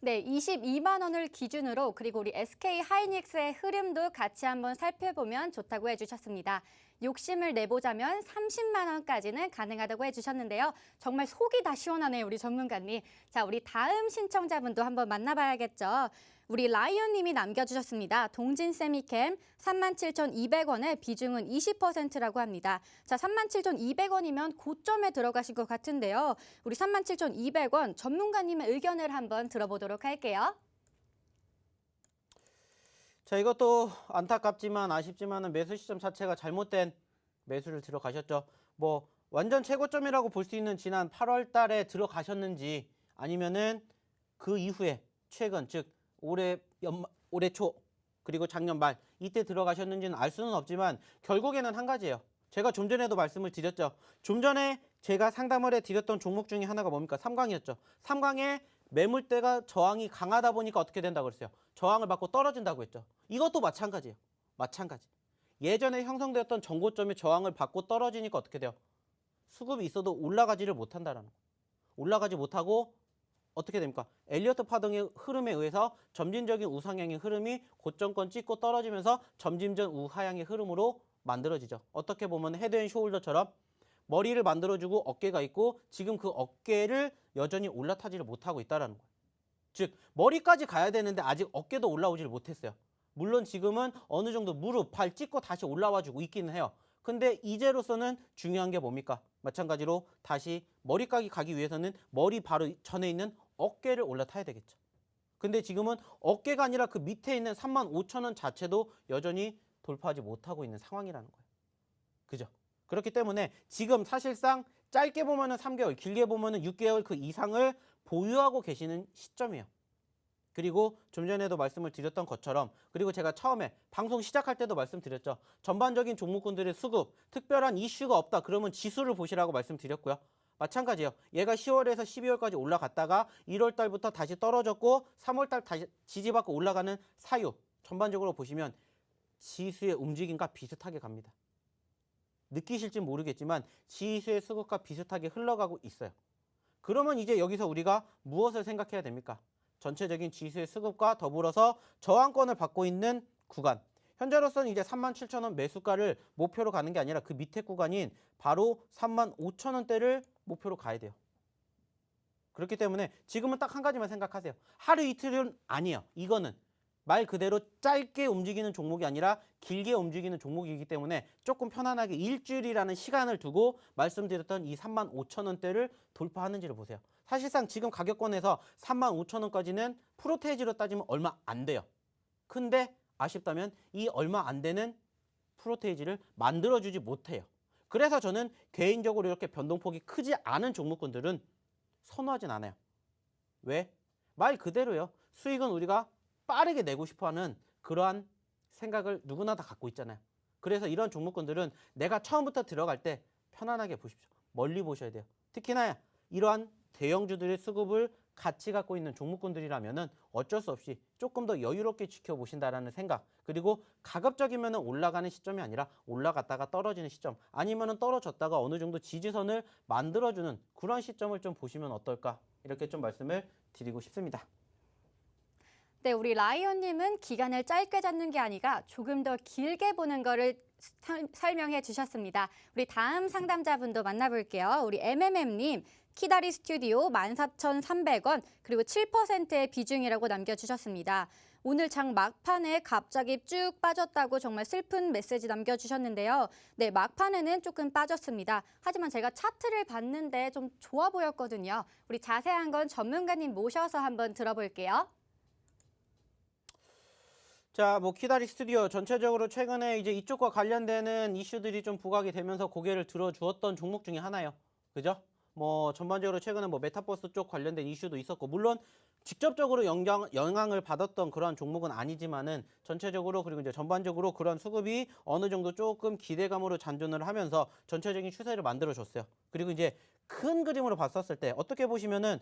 네, 22만 원을 기준으로 그리고 우리 SK 하이닉스의 흐름도 같이 한번 살펴보면 좋다고 해주셨습니다. 욕심을 내보자면 30만 원까지는 가능하다고 해주셨는데요. 정말 속이 다 시원하네요, 우리 전문가님. 자, 우리 다음 신청자분도 한번 만나봐야겠죠. 우리 라이언님이 남겨주셨습니다. 동진 세미캠 37,200원에 비중은 20%라고 합니다. 자, 37,200원이면 고점에 들어가신 것 같은데요. 우리 37,200원 전문가님의 의견을 한번 들어보도록 할게요. 자, 이것도 안타깝지만 아쉽지만은 매수 시점 자체가 잘못된 매수를 들어가셨죠. 뭐 완전 최고점이라고 볼 수 있는 지난 8월 달에 들어가셨는지 아니면은 그 이후에 최근 즉 올해 초 그리고 작년 말 이때 들어가셨는지는 알 수는 없지만 결국에는 한 가지예요. 제가 좀 전에도 말씀을 드렸죠. 좀 전에 제가 상담을 해드렸던 종목 중에 하나가 뭡니까? 삼광이었죠. 삼광의 매물대가 저항이 강하다 보니까 어떻게 된다고 그랬어요? 저항을 받고 떨어진다고 했죠. 이것도 마찬가지예요. 마찬가지. 예전에 형성되었던 전고점이 저항을 받고 떨어지니까 어떻게 돼요? 수급이 있어도 올라가지를 못한다라는 거예요. 올라가지 못하고 어떻게 됩니까? 엘리어트 파동의 흐름에 의해서 점진적인 우상향의 흐름이 고점권 찍고 떨어지면서 점진적 우하향의 흐름으로 만들어지죠. 어떻게 보면 헤드앤숄더처럼 머리를 만들어주고 어깨가 있고 지금 그 어깨를 여전히 올라타지를 못하고 있다는 거예요. 즉 머리까지 가야 되는데 아직 어깨도 올라오지를 못했어요. 물론 지금은 어느 정도 무릎, 발 찍고 다시 올라와주고 있기는 해요. 근데 이제로서는 중요한 게 뭡니까? 마찬가지로 다시 머리까지 가기 위해서는 머리 바로 전에 있는 어깨를 올라타야 되겠죠. 근데 지금은 어깨가 아니라 그 밑에 있는 35,000원 자체도 여전히 돌파하지 못하고 있는 상황이라는 거예요. 그죠? 그렇기 때문에 지금 사실상 짧게 보면은 3개월, 길게 보면은 6개월 그 이상을 보유하고 계시는 시점이에요. 그리고 좀 전에도 말씀을 드렸던 것처럼 그리고 제가 처음에 방송 시작할 때도 말씀드렸죠. 전반적인 종목군들의 수급, 특별한 이슈가 없다. 그러면 지수를 보시라고 말씀드렸고요. 마찬가지예요. 얘가 10월에서 12월까지 올라갔다가 1월 달부터 다시 떨어졌고 3월 달 다시 지지받고 올라가는 사유. 전반적으로 보시면 지수의 움직임과 비슷하게 갑니다. 느끼실지 모르겠지만 지수의 수급과 비슷하게 흘러가고 있어요. 그러면 이제 여기서 우리가 무엇을 생각해야 됩니까? 전체적인 지수의 수급과 더불어서 저항권을 받고 있는 구간. 현재로서는 이제 37,000원 매수가를 목표로 가는 게 아니라 그 밑에 구간인 바로 35,000원대를 목표로 가야 돼요. 그렇기 때문에 지금은 딱 한 가지만 생각하세요. 하루 이틀은 아니에요. 이거는 말 그대로 짧게 움직이는 종목이 아니라 길게 움직이는 종목이기 때문에 조금 편안하게 일주일이라는 시간을 두고 말씀드렸던 이 35,000원대를 돌파하는지를 보세요. 사실상 지금 가격권에서 35,000원까지는 프로테이지로 따지면 얼마 안 돼요. 근데 아쉽다면 이 얼마 안 되는 프로테이지를 만들어주지 못해요. 그래서 저는 개인적으로 이렇게 변동폭이 크지 않은 종목군들은 선호하진 않아요. 왜? 말 그대로요. 수익은 우리가 빠르게 내고 싶어하는 그러한 생각을 누구나 다 갖고 있잖아요. 그래서 이런 종목군들은 내가 처음부터 들어갈 때 편안하게 보십시오. 멀리 보셔야 돼요. 특히나 이러한 대형주들의 수급을 같이 갖고 있는 종목군들이라면 어쩔 수 없이 조금 더 여유롭게 지켜보신다라는 생각, 그리고 가급적이면 올라가는 시점이 아니라 올라갔다가 떨어지는 시점, 아니면 떨어졌다가 어느 정도 지지선을 만들어주는 그런 시점을 좀 보시면 어떨까, 이렇게 좀 말씀을 드리고 싶습니다. 네, 우리 라이언님은 기간을 짧게 잡는 게 아니라 조금 더 길게 보는 거를 설명해 주셨습니다. 우리 다음 상담자분도 만나볼게요. 우리 MMM님, 키다리 스튜디오 14,300원, 그리고 7%의 비중이라고 남겨주셨습니다. 오늘 장 막판에 갑자기 쭉 빠졌다고 정말 슬픈 메시지 남겨주셨는데요. 네, 막판에는 조금 빠졌습니다. 하지만 제가 차트를 봤는데 좀 좋아 보였거든요. 우리 자세한 건 전문가님 모셔서 한번 들어볼게요. 자, 뭐 키다리 스튜디오 전체적으로 최근에 이제 이쪽과 관련되는 이슈들이 좀 부각이 되면서 고개를 들어주었던 종목 중에 하나예요. 그죠? 뭐 전반적으로 최근에 뭐 메타버스 쪽 관련된 이슈도 있었고, 물론 직접적으로 영향을 받았던 그러한 종목은 아니지만은 전체적으로 그리고 이제 전반적으로 그런 수급이 어느 정도 조금 기대감으로 잔존을 하면서 전체적인 추세를 만들어줬어요. 그리고 이제 큰 그림으로 봤었을 때 어떻게 보시면은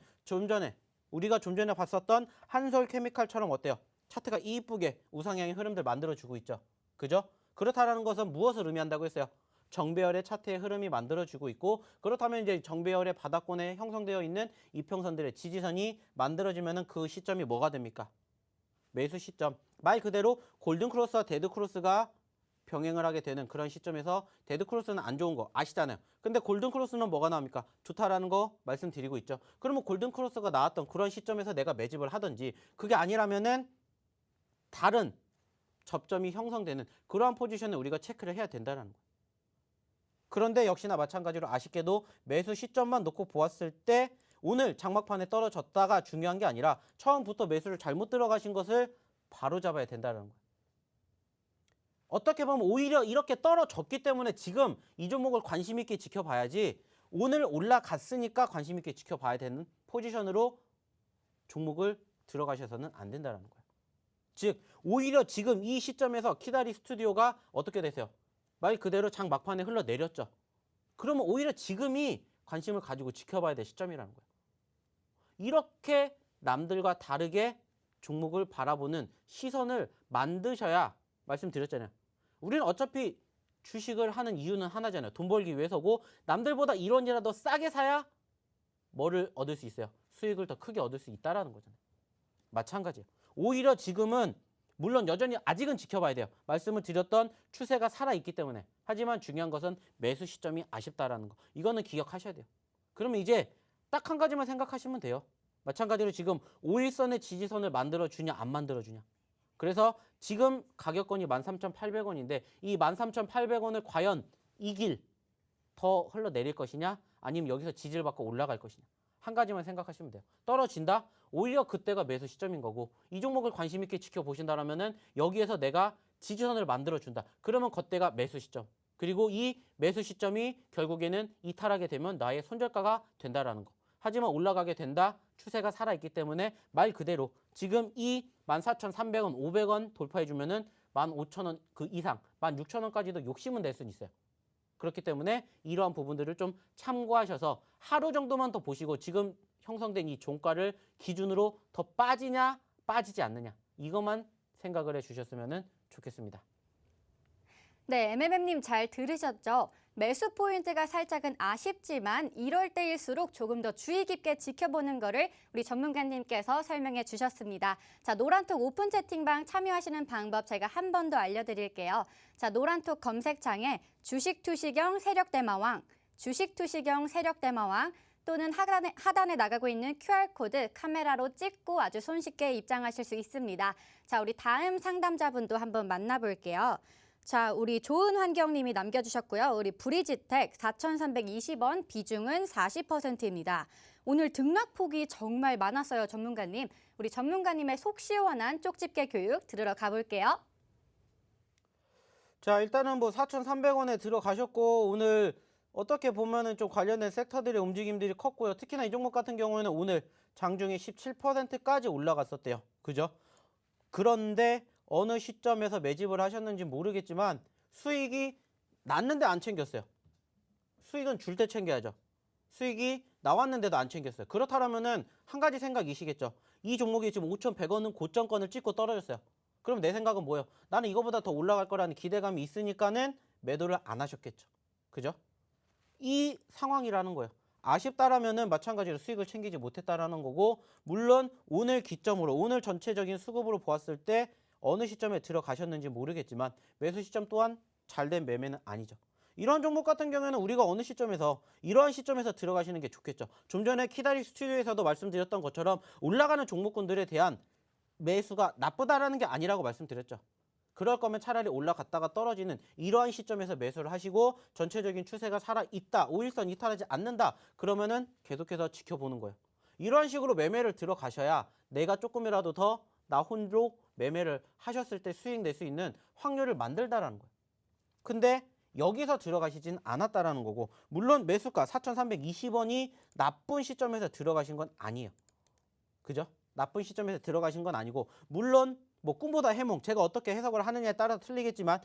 우리가 좀 전에 봤었던 한솔케미칼처럼 어때요? 차트가 이쁘게 우상향의 흐름들 만들어주고 있죠. 그죠? 그렇다라는 것은 무엇을 의미한다고 했어요? 정배열의 차트의 흐름이 만들어지고 있고, 그렇다면 이제 정배열의 바닥권에 형성되어 있는 이평선들의 지지선이 만들어지면은 그 시점이 뭐가 됩니까? 매수 시점. 말 그대로 골든크로스와 데드크로스가 병행을 하게 되는 그런 시점에서 데드크로스는 안 좋은 거 아시잖아요. 근데 골든크로스는 뭐가 나옵니까? 좋다라는 거 말씀드리고 있죠. 그러면 골든크로스가 나왔던 그런 시점에서 내가 매집을 하든지, 그게 아니라면은 다른 접점이 형성되는 그러한 포지션을 우리가 체크를 해야 된다는 거예요. 그런데 역시나 마찬가지로 아쉽게도 매수 시점만 놓고 보았을 때 오늘 장막판에 떨어졌다가 중요한 게 아니라 처음부터 매수를 잘못 들어가신 것을 바로 잡아야 된다는 거예요. 어떻게 보면 오히려 이렇게 떨어졌기 때문에 지금 이 종목을 관심 있게 지켜봐야지, 오늘 올라갔으니까 관심 있게 지켜봐야 되는 포지션으로 종목을 들어가셔서는 안 된다는 거예요. 즉 오히려 지금 이 시점에서 키다리 스튜디오가 어떻게 되세요? 말 그대로 장 막판에 흘러내렸죠. 그러면 오히려 지금이 관심을 가지고 지켜봐야 될 시점이라는 거예요. 이렇게 남들과 다르게 종목을 바라보는 시선을 만드셔야, 말씀드렸잖아요. 우리는 어차피 주식을 하는 이유는 하나잖아요. 돈 벌기 위해서고, 남들보다 1원이라도 싸게 사야 뭐를 얻을 수 있어요? 수익을 더 크게 얻을 수 있다는 거잖아요. 마찬가지예요. 오히려 지금은 물론 여전히 아직은 지켜봐야 돼요. 말씀을 드렸던 추세가 살아있기 때문에. 하지만 중요한 것은 매수 시점이 아쉽다라는 거. 이거는 기억하셔야 돼요. 그러면 이제 딱 한 가지만 생각하시면 돼요. 마찬가지로 지금 5일선의 지지선을 만들어주냐 안 만들어주냐. 그래서 지금 가격권이 13,800원인데 이 13,800원을 과연 이 길 더 흘러내릴 것이냐, 아니면 여기서 지지를 받고 올라갈 것이냐. 한 가지만 생각하시면 돼요. 떨어진다? 오히려 그때가 매수 시점인 거고, 이 종목을 관심 있게 지켜보신다라면은 여기에서 내가 지지선을 만들어준다. 그러면 그때가 매수 시점. 그리고 이 매수 시점이 결국에는 이탈하게 되면 나의 손절가가 된다라는 거. 하지만 올라가게 된다. 추세가 살아있기 때문에 말 그대로 지금 이 14,300원, 500원 돌파해주면은 15,000원 그 이상, 16,000원까지도 욕심은 낼 수는 있어요. 그렇기 때문에 이러한 부분들을 좀 참고하셔서 하루 정도만 더 보시고, 지금 형성된 이 종가를 기준으로 더 빠지냐 빠지지 않느냐, 이것만 생각을 해주셨으면 좋겠습니다. 네, MMM님 잘 들으셨죠? 매수 포인트가 살짝은 아쉽지만 이럴 때일수록 조금 더 주의 깊게 지켜보는 거를 우리 전문가님께서 설명해 주셨습니다. 자, 노란톡 오픈 채팅방 참여하시는 방법 제가 한 번 더 알려드릴게요. 자, 노란톡 검색창에 주식투시경 세력대마왕, 주식투시경 세력대마왕, 또는 하단에 나가고 있는 QR코드 카메라로 찍고 아주 손쉽게 입장하실 수 있습니다. 자, 우리 다음 상담자분도 한번 만나볼게요. 자, 우리 좋은 환경님이 남겨주셨고요. 우리 브리지텍 4,320원, 비중은 40%입니다. 오늘 등락폭이 정말 많았어요, 전문가님. 우리 전문가님의 속 시원한 쪽집게 교육 들으러 가볼게요. 자, 일단은 뭐 4,300원에 들어가셨고, 오늘 어떻게 보면은 좀 관련된 섹터들의 움직임들이 컸고요. 특히나 이 종목 같은 경우에는 오늘 장중에 17%까지 올라갔었대요. 그죠? 그런데 어느 시점에서 매집을 하셨는지 모르겠지만 수익이 났는데 안 챙겼어요. 수익은 줄 때 챙겨야죠. 수익이 나왔는데도 안 챙겼어요. 그렇다면은 한 가지 생각이시겠죠. 이 종목이 지금 5,100원은 고점권을 찍고 떨어졌어요. 그럼 내 생각은 뭐예요? 나는 이거보다 더 올라갈 거라는 기대감이 있으니까는 매도를 안 하셨겠죠. 그죠? 이 상황이라는 거예요. 아쉽다라면은 마찬가지로 수익을 챙기지 못했다라는 거고, 물론 오늘 기점으로, 오늘 전체적인 수급으로 보았을 때 어느 시점에 들어가셨는지 모르겠지만 매수 시점 또한 잘된 매매는 아니죠. 이런 종목 같은 경우에는 우리가 어느 시점에서, 이러한 시점에서 들어가시는 게 좋겠죠. 좀 전에 키다리 스튜디오에서도 말씀드렸던 것처럼 올라가는 종목군들에 대한 매수가 나쁘다라는 게 아니라고 말씀드렸죠. 그럴 거면 차라리 올라갔다가 떨어지는 이러한 시점에서 매수를 하시고, 전체적인 추세가 살아있다, 5일선 이탈하지 않는다, 그러면은 계속해서 지켜보는 거예요. 이러한 식으로 매매를 들어가셔야 내가 조금이라도 더 나 홀로 매매를 하셨을 때 수익 낼 수 있는 확률을 만들다라는 거예요. 근데 여기서 들어가시진 않았다라는 거고, 물론 매수가 4,320원이 나쁜 시점에서 들어가신 건 아니에요. 그죠? 나쁜 시점에서 들어가신 건 아니고, 물론 뭐 꿈보다 해몽, 제가 어떻게 해석을 하느냐에 따라 틀리겠지만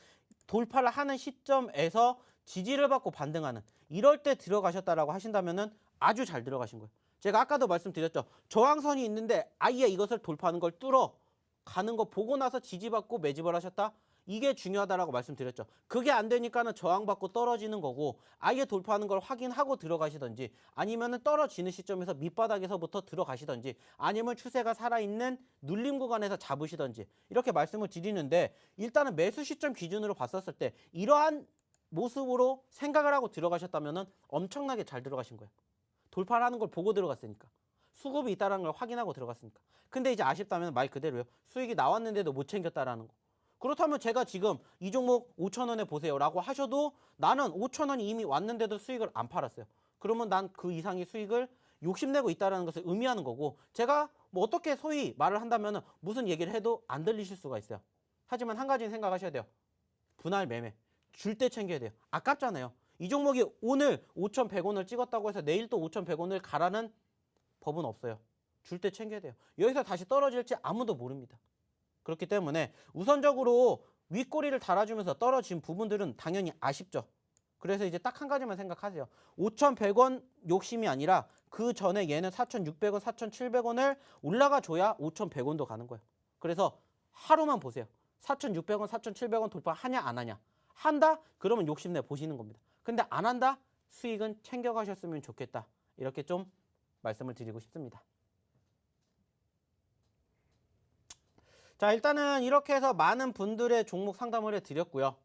돌파를 하는 시점에서 지지를 받고 반등하는 이럴 때 들어가셨다라고 하신다면은 아주 잘 들어가신 거예요. 제가 아까도 말씀드렸죠. 저항선이 있는데 아예 이것을 돌파하는 걸 뚫어 가는 거 보고 나서 지지받고 매집을 하셨다? 이게 중요하다라고 말씀드렸죠. 그게 안 되니까는 저항받고 떨어지는 거고, 아예 돌파하는 걸 확인하고 들어가시던지, 아니면은 떨어지는 시점에서 밑바닥에서부터 들어가시던지, 아니면 추세가 살아있는 눌림 구간에서 잡으시던지, 이렇게 말씀을 드리는데, 일단은 매수 시점 기준으로 봤었을 때 이러한 모습으로 생각을 하고 들어가셨다면은 엄청나게 잘 들어가신 거예요. 돌파를 하는 걸 보고 들어갔으니까. 수급이 있다는 걸 확인하고 들어갔으니까. 근데 이제 아쉽다면 말 그대로요. 수익이 나왔는데도 못 챙겼다라는 거. 그렇다면 제가 지금 이 종목 5,000원에 보세요 라고 하셔도 나는 5,000원이 이미 왔는데도 수익을 안 팔았어요. 그러면 난 그 이상의 수익을 욕심내고 있다는 것을 의미하는 거고, 제가 뭐 어떻게 소위 말을 한다면 무슨 얘기를 해도 안 들리실 수가 있어요. 하지만 한 가지는 생각하셔야 돼요. 분할 매매. 줄 때 챙겨야 돼요. 아깝잖아요. 이 종목이 오늘 5,100원을 찍었다고 해서 내일 또 5,100원을 가라는 법은 없어요. 줄 때 챙겨야 돼요. 여기서 다시 떨어질지 아무도 모릅니다. 그렇기 때문에 우선적으로 윗꼬리를 달아주면서 떨어진 부분들은 당연히 아쉽죠. 그래서 이제 딱 한 가지만 생각하세요. 5,100원 욕심이 아니라 그 전에 얘는 4,600원, 4,700원을 올라가 줘야 5,100원도 가는 거예요. 그래서 하루만 보세요. 4,600원, 4,700원 돌파하냐 안 하냐. 한다? 그러면 욕심내 보시는 겁니다. 근데 안 한다? 수익은 챙겨가셨으면 좋겠다. 이렇게 좀 말씀을 드리고 싶습니다. 자, 일단은 이렇게 해서 많은 분들의 종목 상담을 해드렸고요.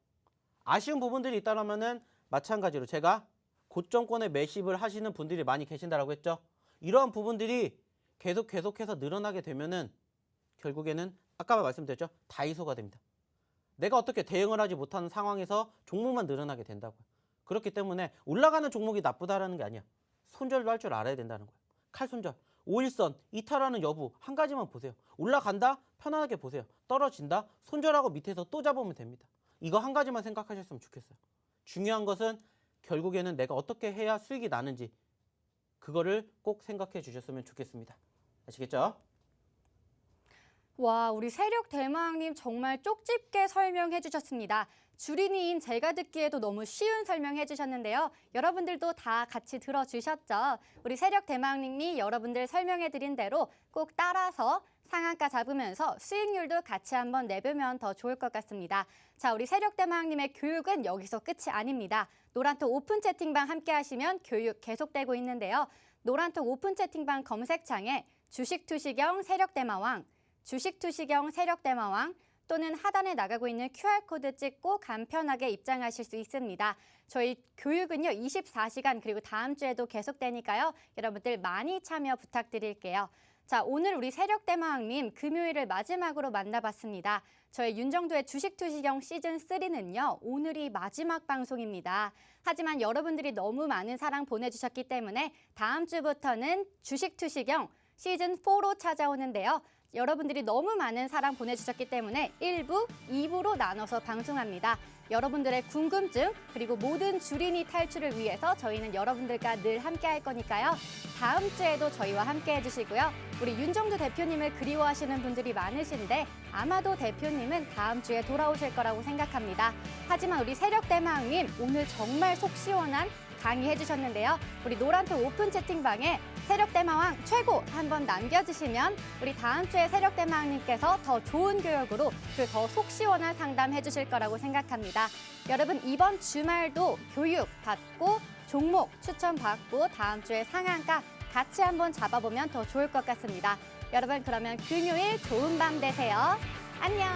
아쉬운 부분들이 있다면은 마찬가지로 제가 고점권에 매집을 하시는 분들이 많이 계신다라고 했죠. 이러한 부분들이 계속해서 늘어나게 되면은 결국에는 아까 말씀드렸죠. 다이소가 됩니다. 내가 어떻게 대응을 하지 못하는 상황에서 종목만 늘어나게 된다고요. 그렇기 때문에 올라가는 종목이 나쁘다라는 게 아니야. 손절도 할 줄 알아야 된다는 거예요. 칼손절. 5일선 이탈하는 여부 한 가지만 보세요. 올라간다? 편안하게 보세요. 떨어진다? 손절하고 밑에서 또 잡으면 됩니다. 이거 한 가지만 생각하셨으면 좋겠어요. 중요한 것은 결국에는 내가 어떻게 해야 수익이 나는지 그거를 꼭 생각해 주셨으면 좋겠습니다. 아시겠죠? 와, 우리 세력 대마왕님 정말 쪽집게 설명해 주셨습니다. 주린이인 제가 듣기에도 너무 쉬운 설명해 주셨는데요. 여러분들도 다 같이 들어주셨죠? 우리 세력 대마왕님이 여러분들 설명해 드린 대로 꼭 따라서 상한가 잡으면서 수익률도 같이 한번 내보면 더 좋을 것 같습니다. 자, 우리 세력 대마왕님의 교육은 여기서 끝이 아닙니다. 노란톡 오픈 채팅방 함께 하시면 교육 계속되고 있는데요. 노란톡 오픈 채팅방 검색창에 주식투시경 세력대마왕, 주식투시경 세력대마왕 또는 하단에 나가고 있는 QR코드 찍고 간편하게 입장하실 수 있습니다. 저희 교육은요 24시간 그리고 다음 주에도 계속되니까요. 여러분들 많이 참여 부탁드릴게요. 자, 오늘 우리 세력대마왕님 금요일을 마지막으로 만나봤습니다. 저희 윤정도의 주식투시경 시즌3는요. 오늘이 마지막 방송입니다. 하지만 여러분들이 너무 많은 사랑 보내주셨기 때문에 다음 주부터는 주식투시경 시즌4로 찾아오는데요. 여러분들이 너무 많은 사랑 보내주셨기 때문에 1부, 2부로 나눠서 방송합니다. 여러분들의 궁금증 그리고 모든 주린이 탈출을 위해서 저희는 여러분들과 늘 함께 할 거니까요. 다음 주에도 저희와 함께 해주시고요. 우리 윤정두 대표님을 그리워하시는 분들이 많으신데 아마도 대표님은 다음 주에 돌아오실 거라고 생각합니다. 하지만 우리 세력대마왕님 오늘 정말 속 시원한 강의해 주셨는데요. 우리 노란톡 오픈 채팅방에 세력대마왕 최고 한번 남겨주시면 우리 다음 주에 세력대마왕님께서 더 좋은 교육으로 그 더 속 시원한 상담 해주실 거라고 생각합니다. 여러분 이번 주말도 교육 받고 종목 추천 받고 다음 주에 상한가 같이 한번 잡아보면 더 좋을 것 같습니다. 여러분 그러면 금요일 좋은 밤 되세요. 안녕.